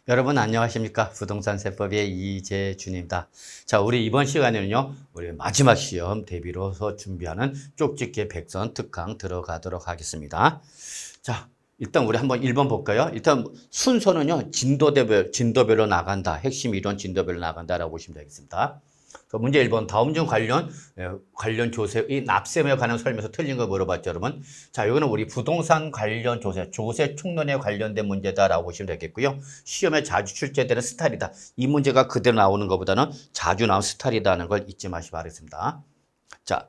여러분 안녕하십니까? 부동산 세법의 이재준입니다. 자, 우리 이번 시간에는요, 우리 마지막 시험 대비로서 준비하는 쪽집게 백선 특강 들어가도록 하겠습니다. 자, 일단 우리 한번 1번 볼까요? 일단 순서는요, 진도별로 나간다. 핵심 이론 진도별로 나간다라고 보시면 되겠습니다. 문제 1번 다음 중 관련 조세의 납세에 관한 설명에서 틀린 거 물어봤죠, 여러분. 자, 이거는 우리 부동산 관련 조세 총론에 관련된 문제다라고 보시면 되겠고요. 시험에 자주 출제되는 스타일이다. 이 문제가 그대로 나오는 것보다는 자주 나온 스타일이다는 걸 잊지 마시기 바라겠습니다. 자,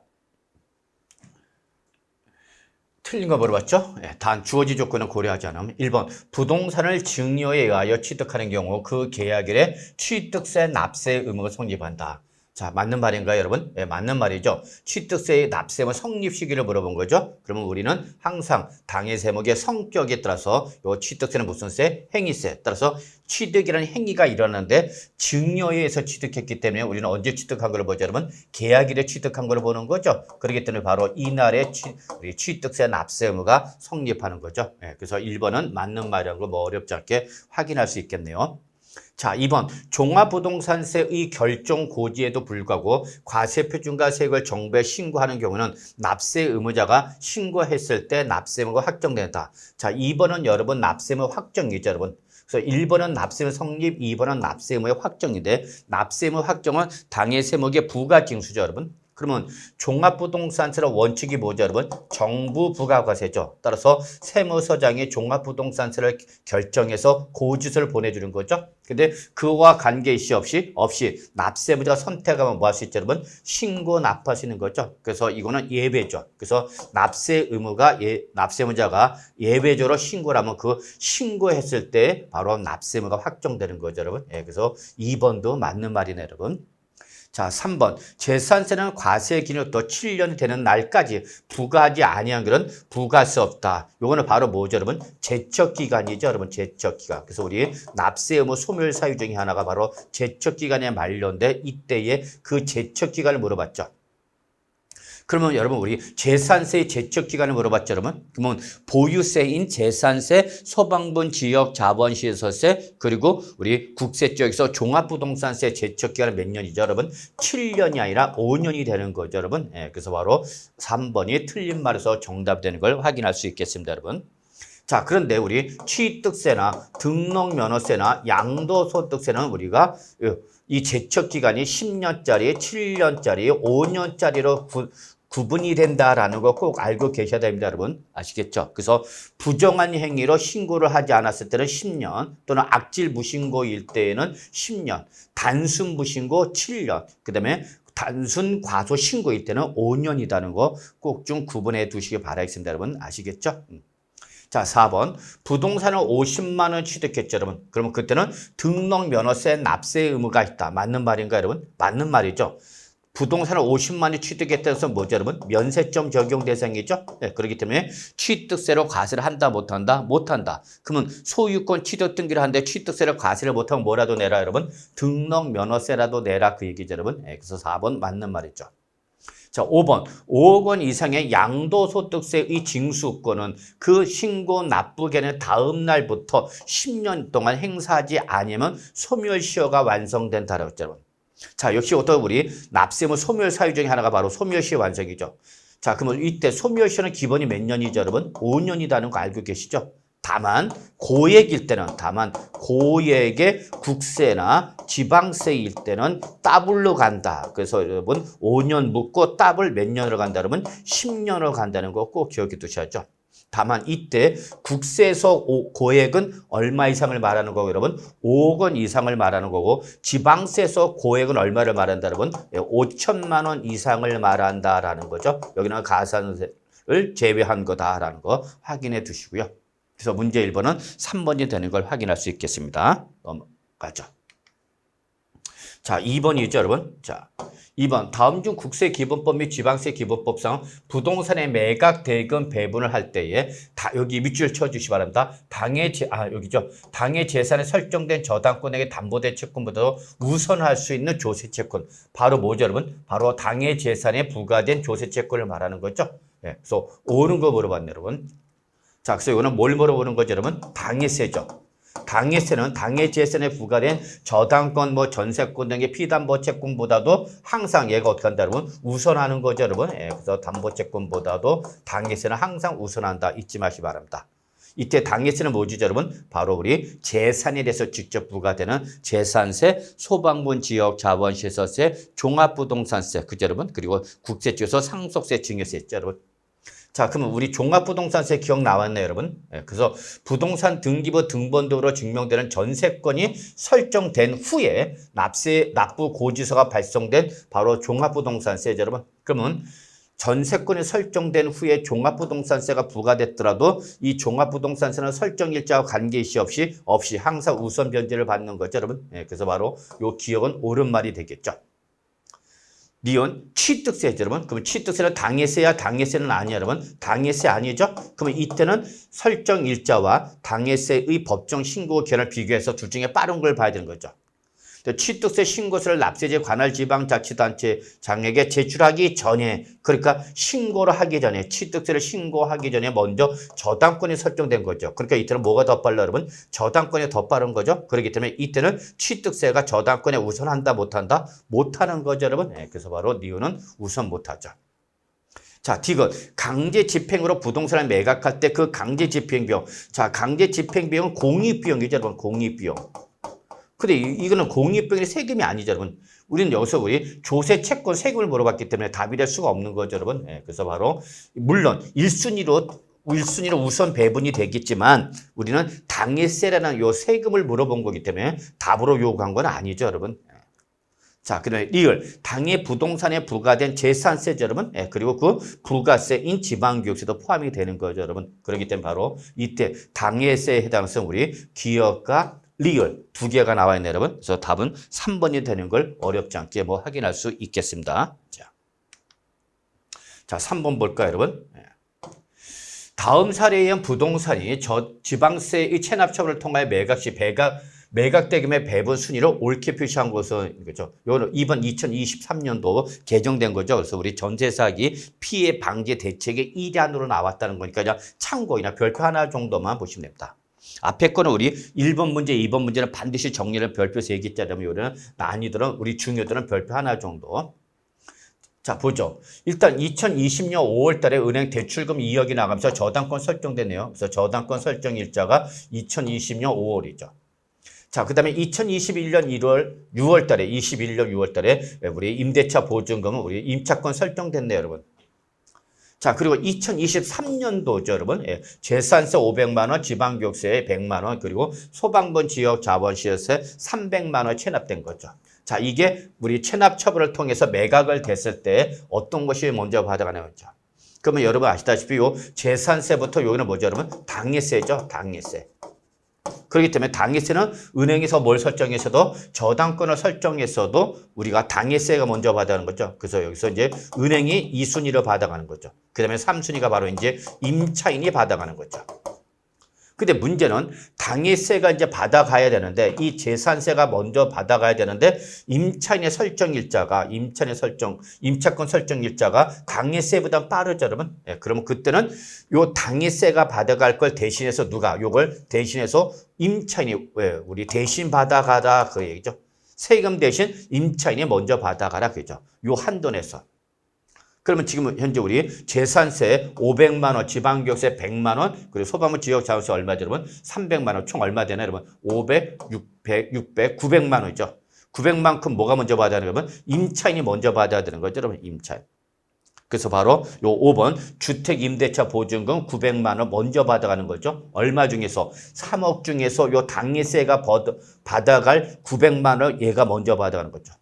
틀린 거 물어봤죠? 단 주어진 조건은 고려하지 않으면 1번 부동산을 증여에 의하여 취득하는 경우 그 계약일에 취득세 납세 의무가 성립한다. 자, 맞는 말인가요, 여러분? 네, 맞는 말이죠. 취득세의 납세의 성립 시기를 물어본 거죠. 그러면 우리는 항상 당해 세목의 성격에 따라서 요 취득세는 무슨 세? 행위세. 따라서 취득이라는 행위가 일어나는데 증여에 의해서 취득했기 때문에 우리는 언제 취득한 걸 보죠, 여러분? 계약일에 취득한 걸 보는 거죠. 그렇기 때문에 바로 이날에 우리 취득세 납세 의무가 성립하는 거죠. 네, 그래서 1번은 맞는 말이라는 걸 뭐 어렵지 않게 확인할 수 있겠네요. 자, 2번 종합부동산세의 결정 고지에도 불구하고 과세표준과 세액을 정부에 신고하는 경우는 납세 의무자가 신고했을 때 납세 의무가 확정된다. 자, 2번은 여러분 납세 의무 확정이죠, 여러분. 그래서 1번은 납세 의무 성립, 2번은 납세 의무의 확정인데 납세 의무 확정은 당해 세목의 부가징수죠, 여러분. 그러면 종합부동산세의 원칙이 뭐죠, 여러분? 정부 부가과세죠. 따라서 세무서장이 종합부동산세를 결정해서 고지서를 보내주는 거죠. 근데 그와 관계시 없이 납세무자가 선택하면 뭐 할 수 있죠, 여러분? 신고 납하시는 거죠. 그래서 이거는 예외죠. 그래서 납세 의무가 납세무자가 예외적으로 신고를 하면 그 신고했을 때 바로 납세무가 확정되는 거죠, 여러분. 예, 그래서 2번도 맞는 말이네, 여러분. 자, 3번 재산세는 과세 기간부터 7년이 되는 날까지 부과하지 아니한 것은 부과세 없다. 요거는 바로 뭐죠, 여러분? 제척기간이죠, 여러분. 제척기간. 그래서 우리 납세 의무 소멸 사유 중에 하나가 바로 제척기간의 만료인데 이때의 그 제척기간을 물어봤죠. 그러면 여러분 우리 재산세의 제척기간을 물어봤죠, 여러분. 그러면 보유세인 재산세, 소방분 지역 자본시설세, 그리고 우리 국세 쪽에서 종합부동산세 제척기간은 몇 년이죠, 여러분? 7년이 아니라 5년이 되는 거죠, 여러분. 예, 그래서 바로 3번이 틀린 말에서 정답이 되는 걸 확인할 수 있겠습니다, 여러분. 자, 그런데 우리 취득세나 등록면허세나 양도소득세는 우리가 이 제척기간이 10년짜리, 7년짜리, 5년짜리로 구분이 된다라는 거 꼭 알고 계셔야 됩니다, 여러분. 아시겠죠? 그래서 부정한 행위로 신고를 하지 않았을 때는 10년, 또는 악질 무신고일 때에는 10년, 단순 무신고 7년, 그 다음에 단순 과소 신고일 때는 5년이라는 거 꼭 좀 구분해 두시기 바라겠습니다, 여러분. 아시겠죠? 자, 4번. 부동산을 50만 원 취득했죠, 여러분. 그러면 그때는 등록면허세 납세 의무가 있다. 맞는 말인가, 여러분? 맞는 말이죠. 부동산을 50만 원이 취득했다는 것은 뭐죠, 여러분? 면세점 적용 대상이죠? 네, 그렇기 때문에 취득세로 과세를 한다, 못한다? 못한다. 그러면 소유권 취득 등기를 하는데 취득세를 과세를 못하면 뭐라도 내라, 여러분? 등록면허세라도 내라, 그 얘기죠, 여러분. 네, 그래서 4번 맞는 말이죠. 자, 5번. 5억 원 이상의 양도소득세의 징수권은 그 신고 납부기한의 다음 날부터 10년 동안 행사하지 아니면 소멸시효가 완성된다라고 했죠, 여러분. 자, 역시 어떤 우리 납세무 소멸 사유 중에 하나가 바로 소멸시효 완성이죠. 자, 그러면 이때 소멸시효는 기본이 몇 년이죠, 여러분? 5년이라는 거 알고 계시죠? 다만 고액일 때는 고액의 국세나 지방세일 때는 더블로 간다. 그래서 여러분 5년 묻고 더블 몇 년으로 간다 그러면 10년으로 간다는 거 꼭 기억해 두셔야죠. 다만 이때 국세에서 고액은 얼마 이상을 말하는 거고 여러분? 5억 원 이상을 말하는 거고 지방세에서 고액은 얼마를 말한다 여러분? 5천만 원 이상을 말한다라는 거죠. 여기는 가산세를 제외한 거다라는 거 확인해 두시고요. 그래서 문제 1번은 3번이 되는 걸 확인할 수 있겠습니다. 넘어가죠. 자, 2번이죠, 여러분. 자, 2번. 다음 중 국세기본법 및 지방세기본법상 부동산의 매각 대금 배분을 할 때에 여기 밑줄 쳐주시기 바랍니다. 여기죠. 당의 재산에 설정된 저당권에게 담보된 채권보다 우선할 수 있는 조세채권. 바로 뭐죠, 여러분? 바로 당의 재산에 부과된 조세채권을 말하는 거죠. 예, 그래서 옳은 거 물어봤네, 여러분. 자, 그래서 이거는 뭘 물어보는 거죠, 여러분? 당해세죠. 당해세는 당해 재산에 부과된 저당권, 뭐 전세권 등의 피담보 채권보다도 항상 얘가 어떻게 한다, 여러분? 우선하는 거죠, 여러분. 예, 그래서 담보 채권보다도 당해세는 항상 우선한다. 잊지 마시기 바랍니다. 이때 당해세는 뭐죠, 여러분? 바로 우리 재산에 대해서 직접 부과되는 재산세, 소방분 지역 자본시설세, 종합부동산세, 그죠, 여러분? 그리고 국세청에서 상속세, 증여세 있죠, 여러분? 자, 그러면 우리 종합부동산세 기억 나왔나요, 여러분? 예, 그래서 부동산 등기부 등본등으로 증명되는 전세권이 설정된 후에 납부 고지서가 발송된 바로 종합부동산세죠, 여러분. 그러면 전세권이 설정된 후에 종합부동산세가 부과됐더라도 이 종합부동산세는 설정일자와 관계시 없이 항상 우선 변제를 받는 거죠, 여러분. 예, 그래서 바로 요 기억은 옳은 말이 되겠죠. 니은 취득세죠, 여러분. 그럼 취득세는 당해세야, 당해세는 아니야, 여러분. 당해세 아니죠? 그러면 이때는 설정일자와 당해세의 법정 신고 기한을 비교해서 둘 중에 빠른 걸 봐야 되는 거죠. 취득세 신고서를 납세제 관할 지방자치단체장에게 제출하기 전에, 그러니까 신고를 하기 전에, 취득세를 신고하기 전에 먼저 저당권이 설정된 거죠. 그러니까 이때는 뭐가 더 빨라, 여러분? 저당권이 더 빠른 거죠. 그렇기 때문에 이때는 취득세가 저당권에 우선한다, 못한다? 못하는 거죠, 여러분. 네, 그래서 바로 니은은 우선 못하죠. 자, 디귿. 강제 집행으로 부동산을 매각할 때 그 강제 집행 비용. 자, 강제 집행 비용은 공익비용이죠, 여러분. 공익비용. 근데 이거는 공익비용이 세금이 아니죠, 여러분. 우리는 여기서 우리 조세 채권 세금을 물어봤기 때문에 답이 될 수가 없는 거죠, 여러분. 예, 그래서 바로 물론 1순위로 우선 배분이 되겠지만 우리는 당해세라는 요 세금을 물어본 거기 때문에 답으로 요구한 건 아니죠, 여러분. 자, 그다음에 리을. 당해 부동산에 부과된 재산세죠, 여러분. 예, 그리고 그 부가세인 지방교육세도 포함이 되는 거죠, 여러분. 그렇기 때문에 바로 이때 당해세에 해당해서 우리 기업과 리얼 두 개가 나와 있네요, 여러분. 그래서 답은 3번이 되는 걸 어렵지 않게 뭐 확인할 수 있겠습니다. 자, 3번 볼까요, 여러분? 다음 사례에 의한 부동산이 지방세의 체납처분을 통하여 매각 시 매각대금의 배분 순위를 옳게 표시한 것은 이거죠. 이번 2023년도 개정된 거죠. 그래서 우리 전세 사기 피해 방지 대책의 일환으로 나왔다는 거니까 그냥 참고이나 별표 하나 정도만 보시면 됩니다. 앞에 거는 우리 1번 문제, 2번 문제는 반드시 정리를 별표 3개짜리면 요는 난이들은 우리 중요들은 별표 하나 정도. 자, 보죠. 일단 2020년 5월 달에 은행 대출금 2억이 나가면서 저당권 설정되네요. 그래서 저당권 설정 일자가 2020년 5월이죠. 자, 그 다음에 2021년 6월 달에, 21년 6월 달에 우리 임대차 보증금은 우리 임차권 설정됐네요, 여러분. 자, 그리고 2023년도죠, 여러분. 예, 재산세 500만 원, 지방교육세 100만 원, 그리고 소방분 지역 자본시설세 300만 원 체납된 거죠. 자, 이게 우리 체납 처분을 통해서 매각을 됐을 때 어떤 것이 먼저 받아가는 거죠. 그러면 여러분 아시다시피 요 재산세부터 여기는 뭐죠, 여러분? 당해세죠, 당해세. 그렇기 때문에 당해세는 은행에서 뭘 설정해서도 저당권을 설정해서도 우리가 당해세가 먼저 받아가는 거죠. 그래서 여기서 이제 은행이 2순위로 받아가는 거죠. 그 다음에 3순위가 바로 이제 임차인이 받아가는 거죠. 근데 문제는 당해세가 이제 받아가야 되는데 이 재산세가 먼저 받아가야 되는데 임차권 설정 일자가 당해세보다 빠르죠, 여러분. 예, 그러면 그때는 요 당해세가 받아갈 걸 대신해서 누가 요걸 대신해서 임차인이 우리 대신 받아가다 그 얘기죠. 세금 대신 임차인이 먼저 받아가라 그죠. 요 한도 내에서. 그러면 지금 현재 우리 재산세 500만 원, 지방교육세 100만 원, 그리고 소방부 지역 자원세 얼마죠, 여러분? 300만 원. 총 얼마 되나요, 여러분? 500, 600, 900만 원이죠. 900만큼 뭐가 먼저 받아야 되는 거면 임차인이 먼저 받아야 되는 거죠, 여러분. 임차인. 그래서 바로 요 5번 주택임대차 보증금 900만 원 먼저 받아가는 거죠. 얼마 중에서 3억 중에서 요 당해세가 받아갈 900만 원 얘가 먼저 받아가는 거죠.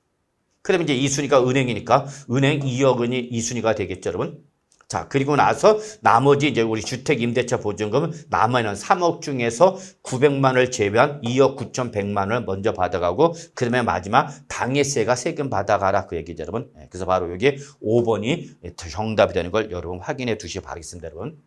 그러면 이제 2순위가 은행이니까 은행 2억 원이 2순위가 되겠죠, 여러분. 자, 그리고 나서 나머지 이제 우리 주택 임대차 보증금은 남아있는 3억 중에서 900만 원을 제외한 2억 9,100만 원을 먼저 받아가고 그다음에 마지막 당해세가 세금 받아가라 그 얘기죠, 여러분. 그래서 바로 여기 5번이 정답이 되는 걸 여러분 확인해 두시기 바라겠습니다, 여러분.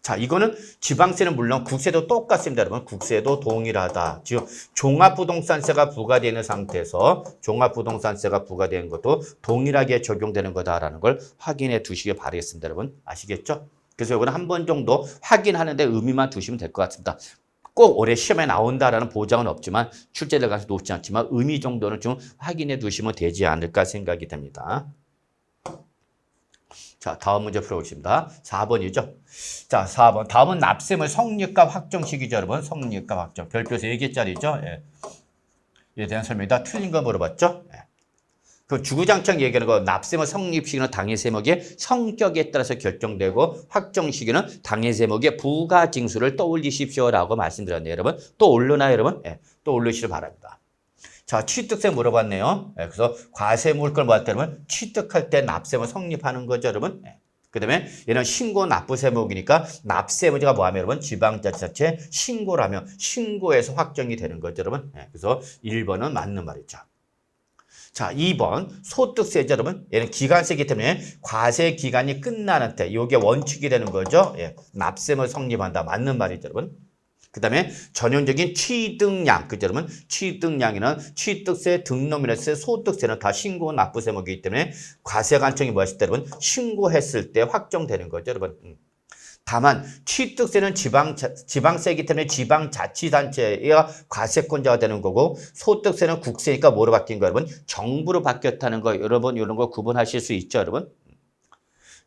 자, 이거는 지방세는 물론 국세도 똑같습니다, 여러분. 국세도 동일하다. 지금 종합부동산세가 부과되는 상태에서 종합부동산세가 부과되는 것도 동일하게 적용되는 거다라는 걸 확인해 두시기 바라겠습니다, 여러분. 아시겠죠? 그래서 이거는 한 번 정도 확인하는데 의미만 두시면 될 것 같습니다. 꼭 올해 시험에 나온다라는 보장은 없지만 출제될 가능성이 높지 않지만 의미 정도는 좀 확인해 두시면 되지 않을까 생각이 됩니다. 자, 다음 문제 풀어보겠습니다. 4번이죠. 자, 4번. 다음은 납세물 성립과 확정식이죠, 여러분. 성립과 확정. 별표 3개짜리죠. 예. 이에 대한 설명이다. 틀린 거 물어봤죠? 예. 그 주구장창 얘기하는 거 납세물 성립 시기는 당해 세목의 성격에 따라서 결정되고 확정 시기는 당해 세목의 부가 징수를 떠올리십시오라고 말씀드렸네요, 여러분. 또 오르나요, 여러분? 예, 또 올리시길 바랍니다. 자, 취득세 물어봤네요. 예, 그래서 과세물 걸 뭐할 때 여러분 취득할 때 납세물 성립하는 거죠, 여러분. 예. 그다음에 얘는 신고 납부세목이니까 납세무지가 뭐하면 여러분 지방자치단체 신고를 하면 신고에서 확정이 되는 거죠, 여러분. 예, 그래서 1번은 맞는 말이죠. 자, 2번 소득세죠, 여러분. 얘는 기간세이기 때문에 과세 기간이 끝나는 때 이게 원칙이 되는 거죠. 예, 납세물 성립한다. 맞는 말이죠, 여러분. 그 다음에 전형적인 취득량, 그죠, 여러분? 취득량에는 취득세, 등록물세, 소득세는 다 신고 납부세목이기 때문에 과세관청이 뭐 했을 때, 여러분? 신고했을 때 확정되는 거죠, 여러분. 다만 취득세는 지방세이기 때문에 지방자치단체가 과세권자가 되는 거고 소득세는 국세니까 뭐로 바뀐 거예요, 여러분? 정부로 바뀌었다는 거, 여러분 이런 거 구분하실 수 있죠, 여러분?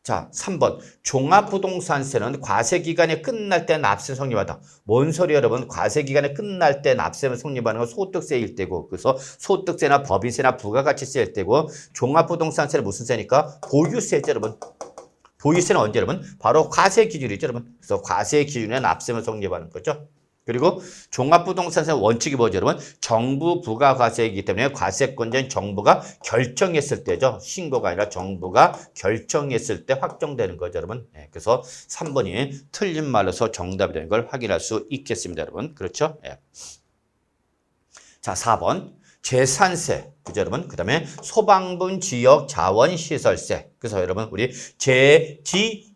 자, 3번. 종합부동산세는 과세기간이 끝날 때 납세 성립하다. 뭔 소리예요, 여러분? 과세기간이 끝날 때 납세 성립하는 건 소득세일 때고, 그래서 소득세나 법인세나 부가가치세일 때고, 종합부동산세는 무슨 세니까? 보유세죠, 여러분. 보유세는 언제, 여러분? 바로 과세 기준이죠, 여러분. 그래서 과세 기준에 납세를 성립하는 거죠. 그리고 종합부동산세 원칙이 뭐죠, 여러분? 정부 부가과세이기 때문에 과세권자인 정부가 결정했을 때죠. 신고가 아니라 정부가 결정했을 때 확정되는 거죠, 여러분. 네, 그래서 3번이 틀린 말로서 정답이 되는 걸 확인할 수 있겠습니다, 여러분. 그렇죠? 네. 자, 4번. 재산세, 그죠, 여러분? 그 다음에 소방분 지역 자원시설세. 그래서 여러분, 우리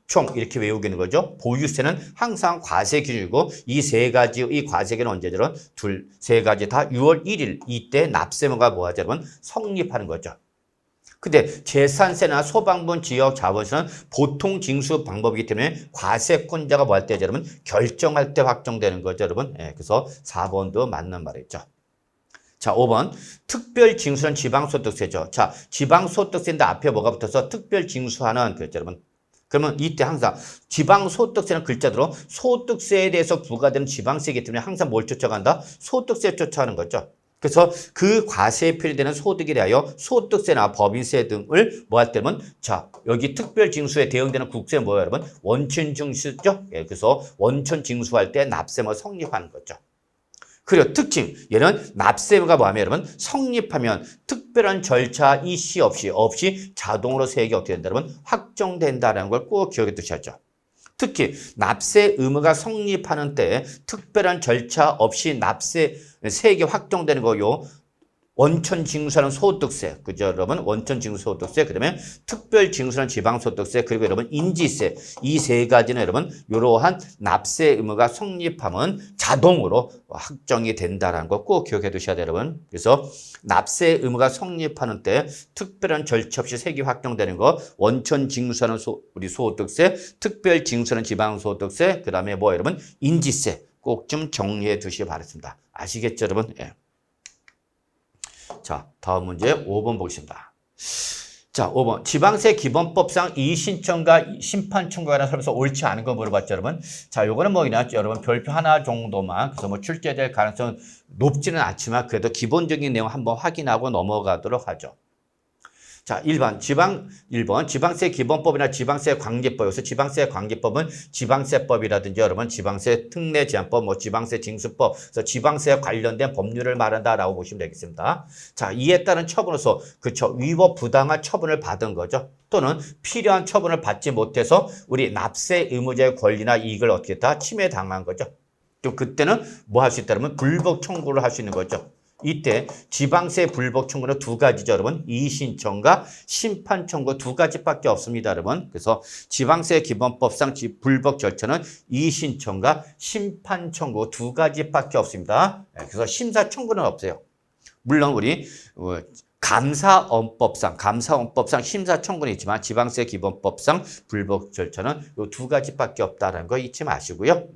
총 이렇게 외우기는 거죠. 보유세는 항상 과세 기준이고 이 세 가지 이 과세기는 언제죠? 세 가지 다 6월 1일 이때 납세무가 뭐하죠, 여러분? 성립하는 거죠. 근데 재산세나 소방분 지역 자원세는 보통 징수 방법이기 때문에 과세권자가 뭐 할 때죠, 여러분? 결정할 때 확정되는 거죠, 여러분. 예, 그래서 4번도 맞는 말이죠. 자, 5번. 특별징수는 지방소득세죠. 자, 지방소득세인데 앞에 뭐가 붙어서 특별징수하는 그랬죠, 여러분. 그러면 이때 항상 지방소득세는 글자대로 소득세에 대해서 부과되는 지방세이기 때문에 항상 뭘 쫓아간다? 소득세 쫓아가는 거죠. 그래서 그 과세에 표시되는 소득에 대하여 소득세나 법인세 등을 뭐 할 때면 자, 여기 특별징수에 대응되는 국세는 뭐예요, 여러분? 원천징수죠. 예, 그래서 원천징수할 때 납세무 성립하는 거죠. 그리고 특징, 얘는 납세무가 뭐하면 여러분 성립하면 특별한 절차 이시 없이 자동으로 세액이 어떻게 된다, 여러분? 확정된다는 걸 꼭 기억해 두셔야죠. 특히 납세 의무가 성립하는 때 특별한 절차 없이 세액이 확정되는 거요. 원천 징수하는 소득세, 그죠, 여러분? 원천 징수 소득세, 그다음에 특별 징수하는 지방소득세, 그리고 여러분 인지세, 이 세 가지는 여러분 이러한 납세 의무가 성립하면 자동으로 확정이 된다라는 거 꼭 기억해 두셔야 돼요, 여러분. 그래서 납세 의무가 성립하는 때 특별한 절차 없이 세액이 확정되는 거, 원천 징수하는 우리 소득세, 특별 징수하는 지방소득세, 그다음에 뭐 여러분 인지세 꼭 좀 정리해 두시기 바랍니다. 아시겠죠, 여러분? 예. 자, 다음 문제 5번 보겠습니다. 자, 5번. 지방세 기본법상 이의신청과 심판 청구에 관한 설명서 옳지 않은 거 물어봤죠, 여러분? 자, 요거는 뭐냐, 여러분 별표 하나 정도만, 그래서 뭐 출제될 가능성 높지는 않지만 그래도 기본적인 내용 한번 확인하고 넘어가도록 하죠. 자, 1번 지방세 기본법이나 지방세 관계법. 여기서 지방세 관계법은 지방세법이라든지 여러분 지방세 특례 제한법, 뭐 지방세 징수법, 그래서 지방세에 관련된 법률을 말한다라고 보시면 되겠습니다. 자, 이에 따른 처분으로서 그쵸 위법 부당한 처분을 받은 거죠. 또는 필요한 처분을 받지 못해서 우리 납세 의무자의 권리나 이익을 어떻게 했다? 침해당한 거죠. 또 그때는 뭐 할 수 있다면 불복 청구를 할 수 있는 거죠. 이때 지방세 불복 청구는 두 가지죠, 여러분. 이의신청과 심판 청구 두 가지밖에 없습니다, 여러분. 그래서 지방세 기본법상 불복 절차는 이의신청과 심판 청구 두 가지밖에 없습니다. 그래서 심사 청구는 없어요. 물론 우리 감사원법상 심사 청구는 있지만 지방세 기본법상 불복 절차는 이 두 가지밖에 없다는 거 잊지 마시고요.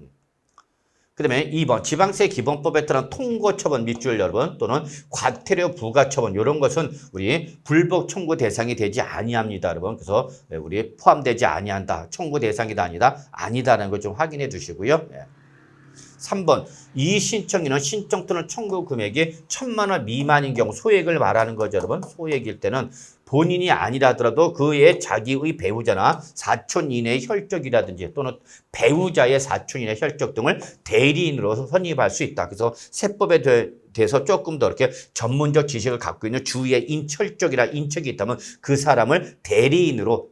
그다음에 2번 지방세 기본법에 따른 통고 처분 밑줄 여러분 또는 과태료 부과 처분 이런 것은 우리 불복 청구 대상이 되지 아니합니다, 여러분. 그래서 우리 포함되지 아니한다. 청구 대상이다 아니다라는 걸 좀 확인해 주시고요. 3번 이 신청인은 신청 또는 청구 금액이 1,000만 원 미만인 경우 소액을 말하는 거죠, 여러분. 소액일 때는 본인이 아니라더라도 그의 자기의 배우자나 사촌 이내의 혈족이라든지 또는 배우자의 사촌 이내 혈족 등을 대리인으로 선임할 수 있다. 그래서 세법에 대해서 조금 더 이렇게 전문적 지식을 갖고 있는 주위에 인철족이나 인척이 있다면 그 사람을 대리인으로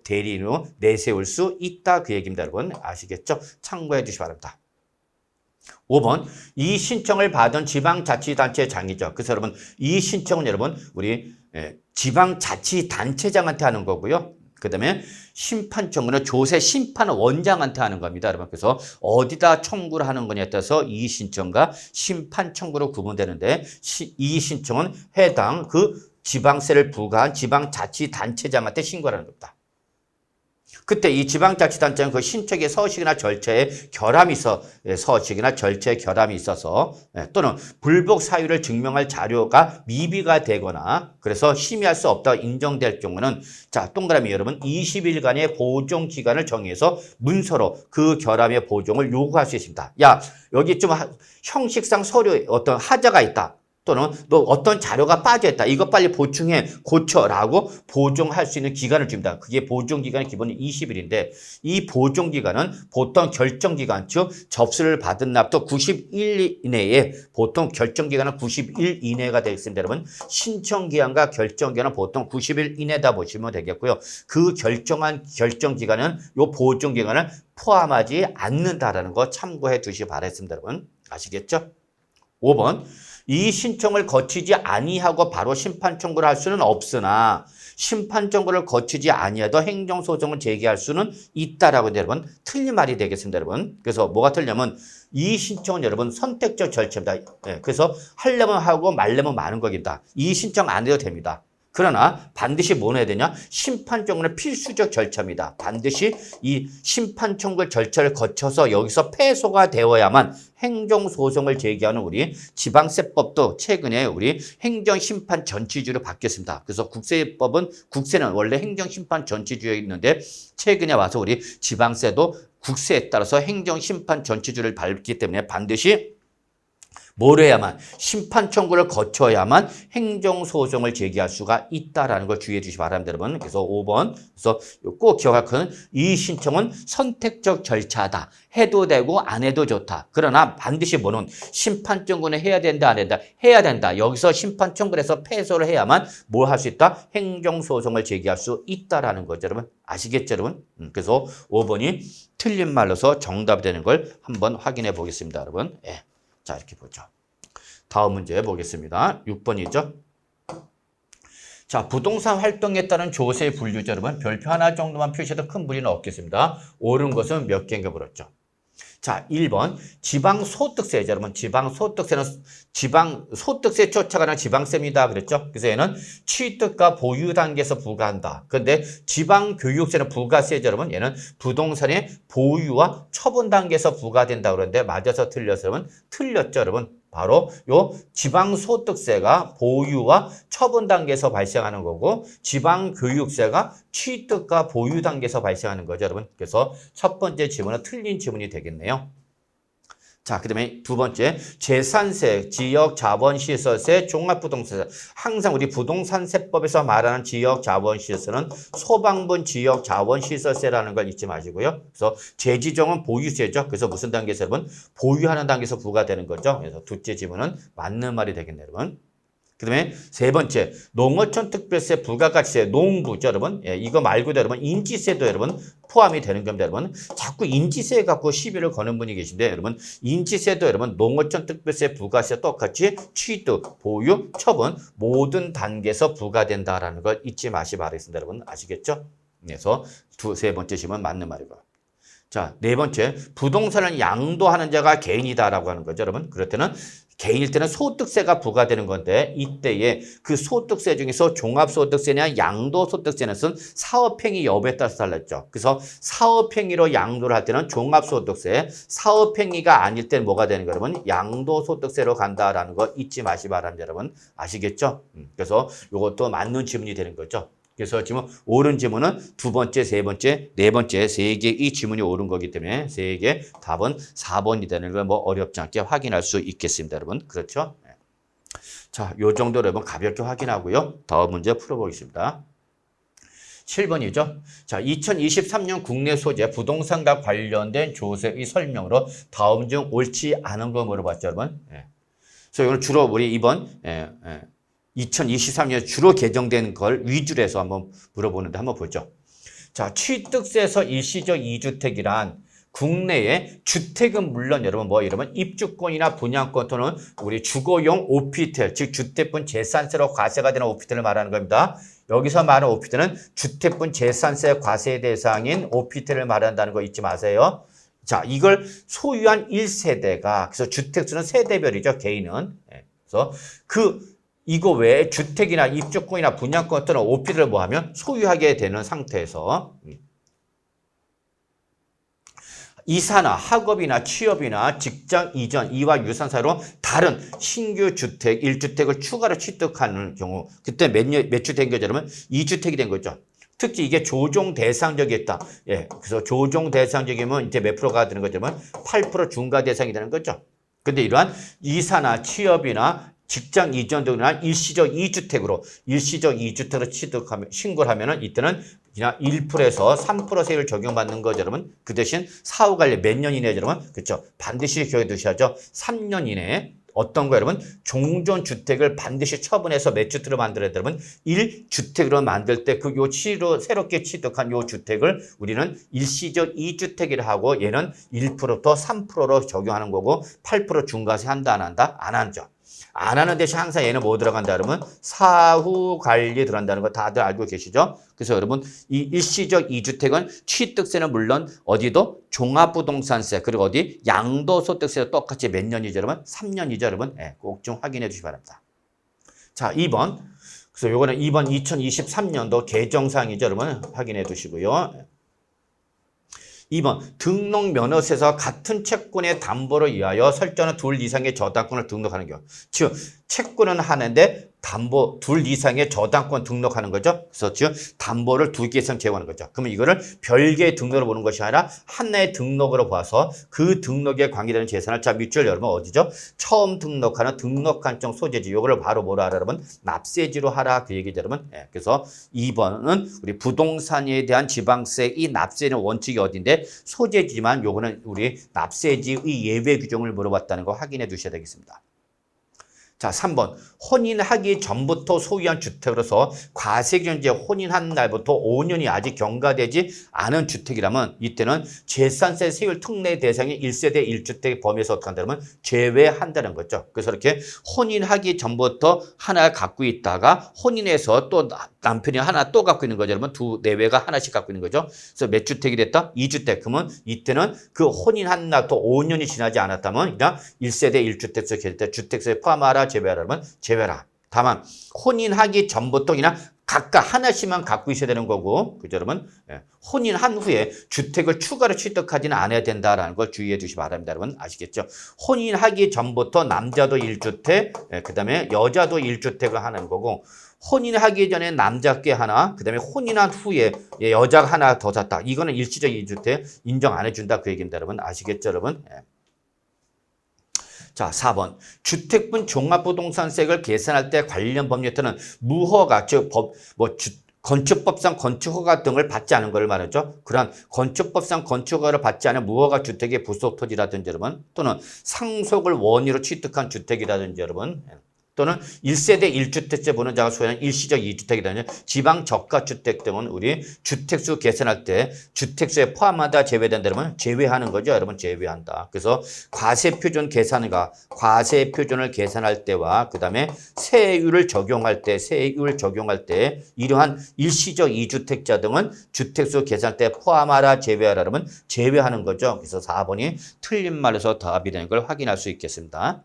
내세울 수 있다. 그 얘기입니다, 여러분. 아시겠죠? 참고해 주시기 바랍니다. 5번 이 신청을 받은 지방자치단체장이죠. 그래서 여러분 이 신청은 여러분 우리 지방자치단체장한테 하는 거고요. 그 다음에 심판 청구는 조세 심판원장한테 하는 겁니다, 여러분. 그래서 어디다 청구를 하는 거냐에 따라서 이 신청과 심판 청구로 구분되는데 이 신청은 해당 그 지방세를 부과한 지방자치단체장한테 신고를 하는 겁니다. 그때 이 지방자치단체는 그 신청의 서식이나 절차에 결함이 있어서 또는 불복 사유를 증명할 자료가 미비가 되거나 그래서 심의할 수 없다고 인정될 경우는 자 동그라미 여러분 20일간의 보존 기간을 정해서 문서로 그 결함의 보존을 요구할 수 있습니다. 야 여기 좀 형식상 서류 어떤 하자가 있다. 또는 너 어떤 자료가 빠져있다. 이거 빨리 보충해 고쳐라고 보존할 수 있는 기간을 줍니다. 그게 보존기간이 기본이 20일인데 이 보존기간은 보통 결정기간 즉 접수를 받은 날부터 90일 이내에 보통 결정기간은 90일 이내가 되어 있습니다. 여러분 신청기한과 결정기한은 보통 90일 이내다 보시면 되겠고요. 그 결정기간은 이 보존기간을 포함하지 않는다라는 거 참고해 두시기 바라겠습니다. 여러분 아시겠죠? 5번 이 신청을 거치지 아니하고 바로 심판 청구를 할 수는 없으나 심판 청구를 거치지 아니해도 행정소송을 제기할 수는 있다라고 여러분 틀린 말이 되겠습니다, 여러분. 그래서 뭐가 틀리냐면 이 신청은 여러분 선택적 절차입니다. 그래서 하려면 하고 말려면 마는 겁니다. 이 신청 안 해도 됩니다. 그러나 반드시 뭐 해야 되냐? 심판 청구는 필수적 절차입니다. 반드시 이 심판 청구 절차를 거쳐서 여기서 패소가 되어야만 행정소송을 제기하는 우리 지방세법도 최근에 우리 행정심판 전치주로 바뀌었습니다. 그래서 국세는 원래 행정심판 전치주에 있는데 최근에 와서 우리 지방세도 국세에 따라서 행정심판 전치주를 밟기 때문에 반드시 뭘 해야만 심판 청구를 거쳐야만 행정소송을 제기할 수가 있다라는 걸 주의해 주시기 바랍니다, 여러분. 그래서 5번 그래서 꼭 기억할 것은 이 신청은 선택적 절차다. 해도 되고 안 해도 좋다. 그러나 반드시 뭐는 심판 청구는 해야 된다 안 된다. 해야 된다. 여기서 심판 청구를 해서 패소를 해야만 뭘 할 수 있다? 행정소송을 제기할 수 있다라는 거죠, 여러분. 아시겠죠, 여러분? 그래서 5번이 틀린 말로서 정답이 되는 걸 한번 확인해 보겠습니다, 여러분. 예. 자, 이렇게 보죠. 다음 문제 보겠습니다. 6번이죠. 자, 부동산 활동에 따른 조세 분류죠, 여러분. 별표 하나 정도만 표시해도 큰 무리는 없겠습니다. 옳은 것은 몇 개인가 물었죠. 자, 1번 지방소득세죠, 여러분. 지방소득세는 지방소득세 쫓아가는 지방세입니다. 그랬죠? 그래서 얘는 취득과 보유 단계에서 부과한다. 그런데 지방교육세는 부가세죠, 여러분. 얘는 부동산의 보유와 처분 단계에서 부과된다. 그런데 맞아서 틀려서 여러분 틀렸죠, 여러분. 바로 요 지방소득세가 보유와 처분 단계에서 발생하는 거고 지방교육세가 취득과 보유 단계에서 발생하는 거죠, 여러분. 그래서 첫 번째 지문은 틀린 지문이 되겠네요. 자, 그 다음에 두 번째 재산세, 지역자본시설세, 종합부동산세. 항상 우리 부동산세법에서 말하는 지역자본시설세는 소방분 지역자본시설세라는 걸 잊지 마시고요. 그래서 재지정은 보유세죠. 그래서 무슨 단계에서 여러분? 보유하는 단계에서 부과되는 거죠. 그래서 둘째 지문은 맞는 말이 되겠네요, 여러분. 그 다음에 세 번째 농어촌 특별세 부가가치세 농부죠, 여러분. 예, 이거 말고도 여러분 인지세도 여러분 포함이 되는 겁니다, 여러분. 자꾸 인지세 갖고 시비를 거는 분이 계신데 여러분 인지세도 여러분 농어촌 특별세 부가세 똑같이 취득, 보유, 처분 모든 단계에서 부과된다라는 걸 잊지 마시기 바라겠습니다, 여러분. 아시겠죠? 그래서 세 번째 질문 맞는 말이고. 자, 네 번째 부동산을 양도하는 자가 개인이다라고 하는 거죠, 여러분. 그럴 때는 개인일 때는 소득세가 부과되는 건데 이때에 그 소득세 중에서 종합소득세냐 양도소득세는 사업행위 여부에 따라서 달랐죠. 그래서 사업행위로 양도를 할 때는 종합소득세, 사업행위가 아닐 때는 뭐가 되는 거 여러분? 양도소득세로 간다라는 거 잊지 마시기 바랍니다. 여러분 아시겠죠? 그래서 이것도 맞는 지문이 되는 거죠. 그래서 지금 옳은 지문은 두 번째, 세 번째, 네 번째 세 개 이 지문이 옳은 거기 때문에 세 개 답은 4번이 되는 걸 뭐 어렵지 않게 확인할 수 있겠습니다, 여러분. 그렇죠? 자, 요 정도로 여러분 가볍게 확인하고요. 다음 문제 풀어보겠습니다. 7번이죠. 자, 2023년 국내 소재 부동산과 관련된 조세의 설명으로 다음 중 옳지 않은 거 물어봤죠, 여러분. 그래서 오늘 주로 우리 이번 2023년 주로 개정된 걸 위주로 해서 한번 물어보는데 한번 보죠. 자, 취득세에서 일시적 2주택이란 국내에 주택은 물론 여러분 뭐 이러면 입주권이나 분양권 또는 우리 주거용 오피텔, 즉 주택분 재산세로 과세가 되는 오피텔을 말하는 겁니다. 여기서 말하는 오피텔은 주택분 재산세 과세 대상인 오피텔을 말한다는 거 잊지 마세요. 자, 이걸 소유한 1세대가 그래서 주택수는 세대별이죠, 개인은. 그래서 이거 외에 주택이나 입주권이나 분양권 또는 오피를 뭐 하면 소유하게 되는 상태에서 이사나 학업이나 취업이나 직장 이전, 이와 유산 사유로 다른 신규 주택, 1주택을 추가로 취득하는 경우 그때 몇 주 된 거죠? 그러면 2주택이 된 거죠. 특히 이게 조정 대상적이었다. 그래서 조정 대상적이면 이제 몇 프로가 되는 거죠? 8% 중과 대상이 되는 거죠. 근데 이러한 이사나 취업이나 직장 이전 등이나 일시적 2주택으로 취득하면 신고를 하면은 이때는 그냥 1%에서 3% 세율 적용받는 거죠, 여러분. 그 대신 사후 관리 몇 년 이내에 여러분, 그렇죠? 반드시 기억해 두셔야죠. 3년 이내에 어떤 거 여러분? 종전 주택을 반드시 처분해서 몇 주택으로 만들어야 돼요, 여러분? 1주택으로 만들 때 그 요 새롭게 취득한 요 주택을 우리는 일시적 2주택이라 하고 얘는 1%부터 3%로 적용하는 거고 8% 중과세 한다 안 한다? 안 하죠. 안 하는 대신 항상 얘는 뭐 들어간다 그러면 사후 관리 들어간다는 거 다들 알고 계시죠? 그래서 여러분 이 일시적 2주택은 취득세는 물론 어디도 종합부동산세 그리고 어디 양도소득세도 똑같이 몇 년이죠 여러분? 3년이죠 여러분? 꼭 좀 확인해 주시기 바랍니다. 자, 2번. 그래서 요거는 2번 2023년도 개정사항이죠 여러분? 확인해 두시고요. 2번 등록면허세에서 같은 채권의 담보를 위하여 설정한 둘 이상의 저당권을 등록하는 경우. 즉 채권은 하나인데 담보 둘 이상의 저당권 등록하는 거죠. 그래서 즉 담보를 2개 이상 제공하는 거죠. 그러면 이거를 별개의 등록으로 보는 것이 아니라 하나의 등록으로 봐서 그 등록에 관계되는 재산을 자 뮤추얼 여러분 어디죠? 처음 등록하는 등록한정 소재지. 이거를 바로 뭐라 하라 여러분? 납세지로 하라 그 얘기죠 여러분. 그래서 2번은 우리 부동산에 대한 지방세 이 납세는 원칙이 어딘데 소재지만 요거는 우리 납세지의 예외 규정을 물어봤다는 거 확인해 두셔야 되겠습니다. 자, 3번. 혼인하기 전부터 소유한 주택으로서 과세기준제 혼인한 날부터 5년이 아직 경과되지 않은 주택이라면 이때는 재산세 세율 특례 대상이 1세대 1주택 범위에서 어떻게 한다면 제외한다는 거죠. 그래서 이렇게 혼인하기 전부터 하나 갖고 있다가 혼인해서 또 남편이 하나 또 갖고 있는 거죠. 여러분 두 내외가 하나씩 갖고 있는 거죠. 그래서 몇 주택이 됐다? 2주택. 그러면 이때는 그 혼인한 날 또 5년이 지나지 않았다면 그냥 1세대 1주택에서 계실 때 주택세에 포함하라 제외하라면 제외라. 다만 혼인하기 전부터 그냥 각각 하나씩만 갖고 있어야 되는 거고 그죠 여러분? 혼인한 후에 주택을 추가로 취득하지는 않아야 된다라는 걸 주의해 주시기 바랍니다. 여러분 아시겠죠? 혼인하기 전부터 남자도 1주택 그 다음에 여자도 1주택을 하는 거고 혼인하기 전에 남자께 하나 그 다음에 혼인한 후에 여자가 하나 더 샀다. 이거는 일시적 2주택 인정 안 해준다 그 얘기입니다. 여러분 아시겠죠 여러분? 자, 4번. 주택분 종합부동산세를 계산할 때 관련 법률에 따른 무허가, 즉, 건축법상 건축허가 등을 받지 않은 걸 말하죠. 그런 건축법상 건축허가를 받지 않은 무허가 주택의 부속 토지라든지 여러분, 또는 상속을 원의로 취득한 주택이라든지 여러분, 또는 1세대 1주택제 보는 자가 소유하는 일시적 2주택이라든지 지방 저가주택 등은 우리 주택수 계산할 때 주택수에 포함하다 제외된다면 제외하는 거죠. 여러분 제외한다. 그래서 과세표준 계산과 과세표준을 계산할 때와 그 다음에 세율을 적용할 때 이러한 일시적 2주택자 등은 주택수 계산할 때 포함하라 제외하라면 제외하는 거죠. 그래서 4번이 틀린 말에서 답이 되는 걸 확인할 수 있겠습니다.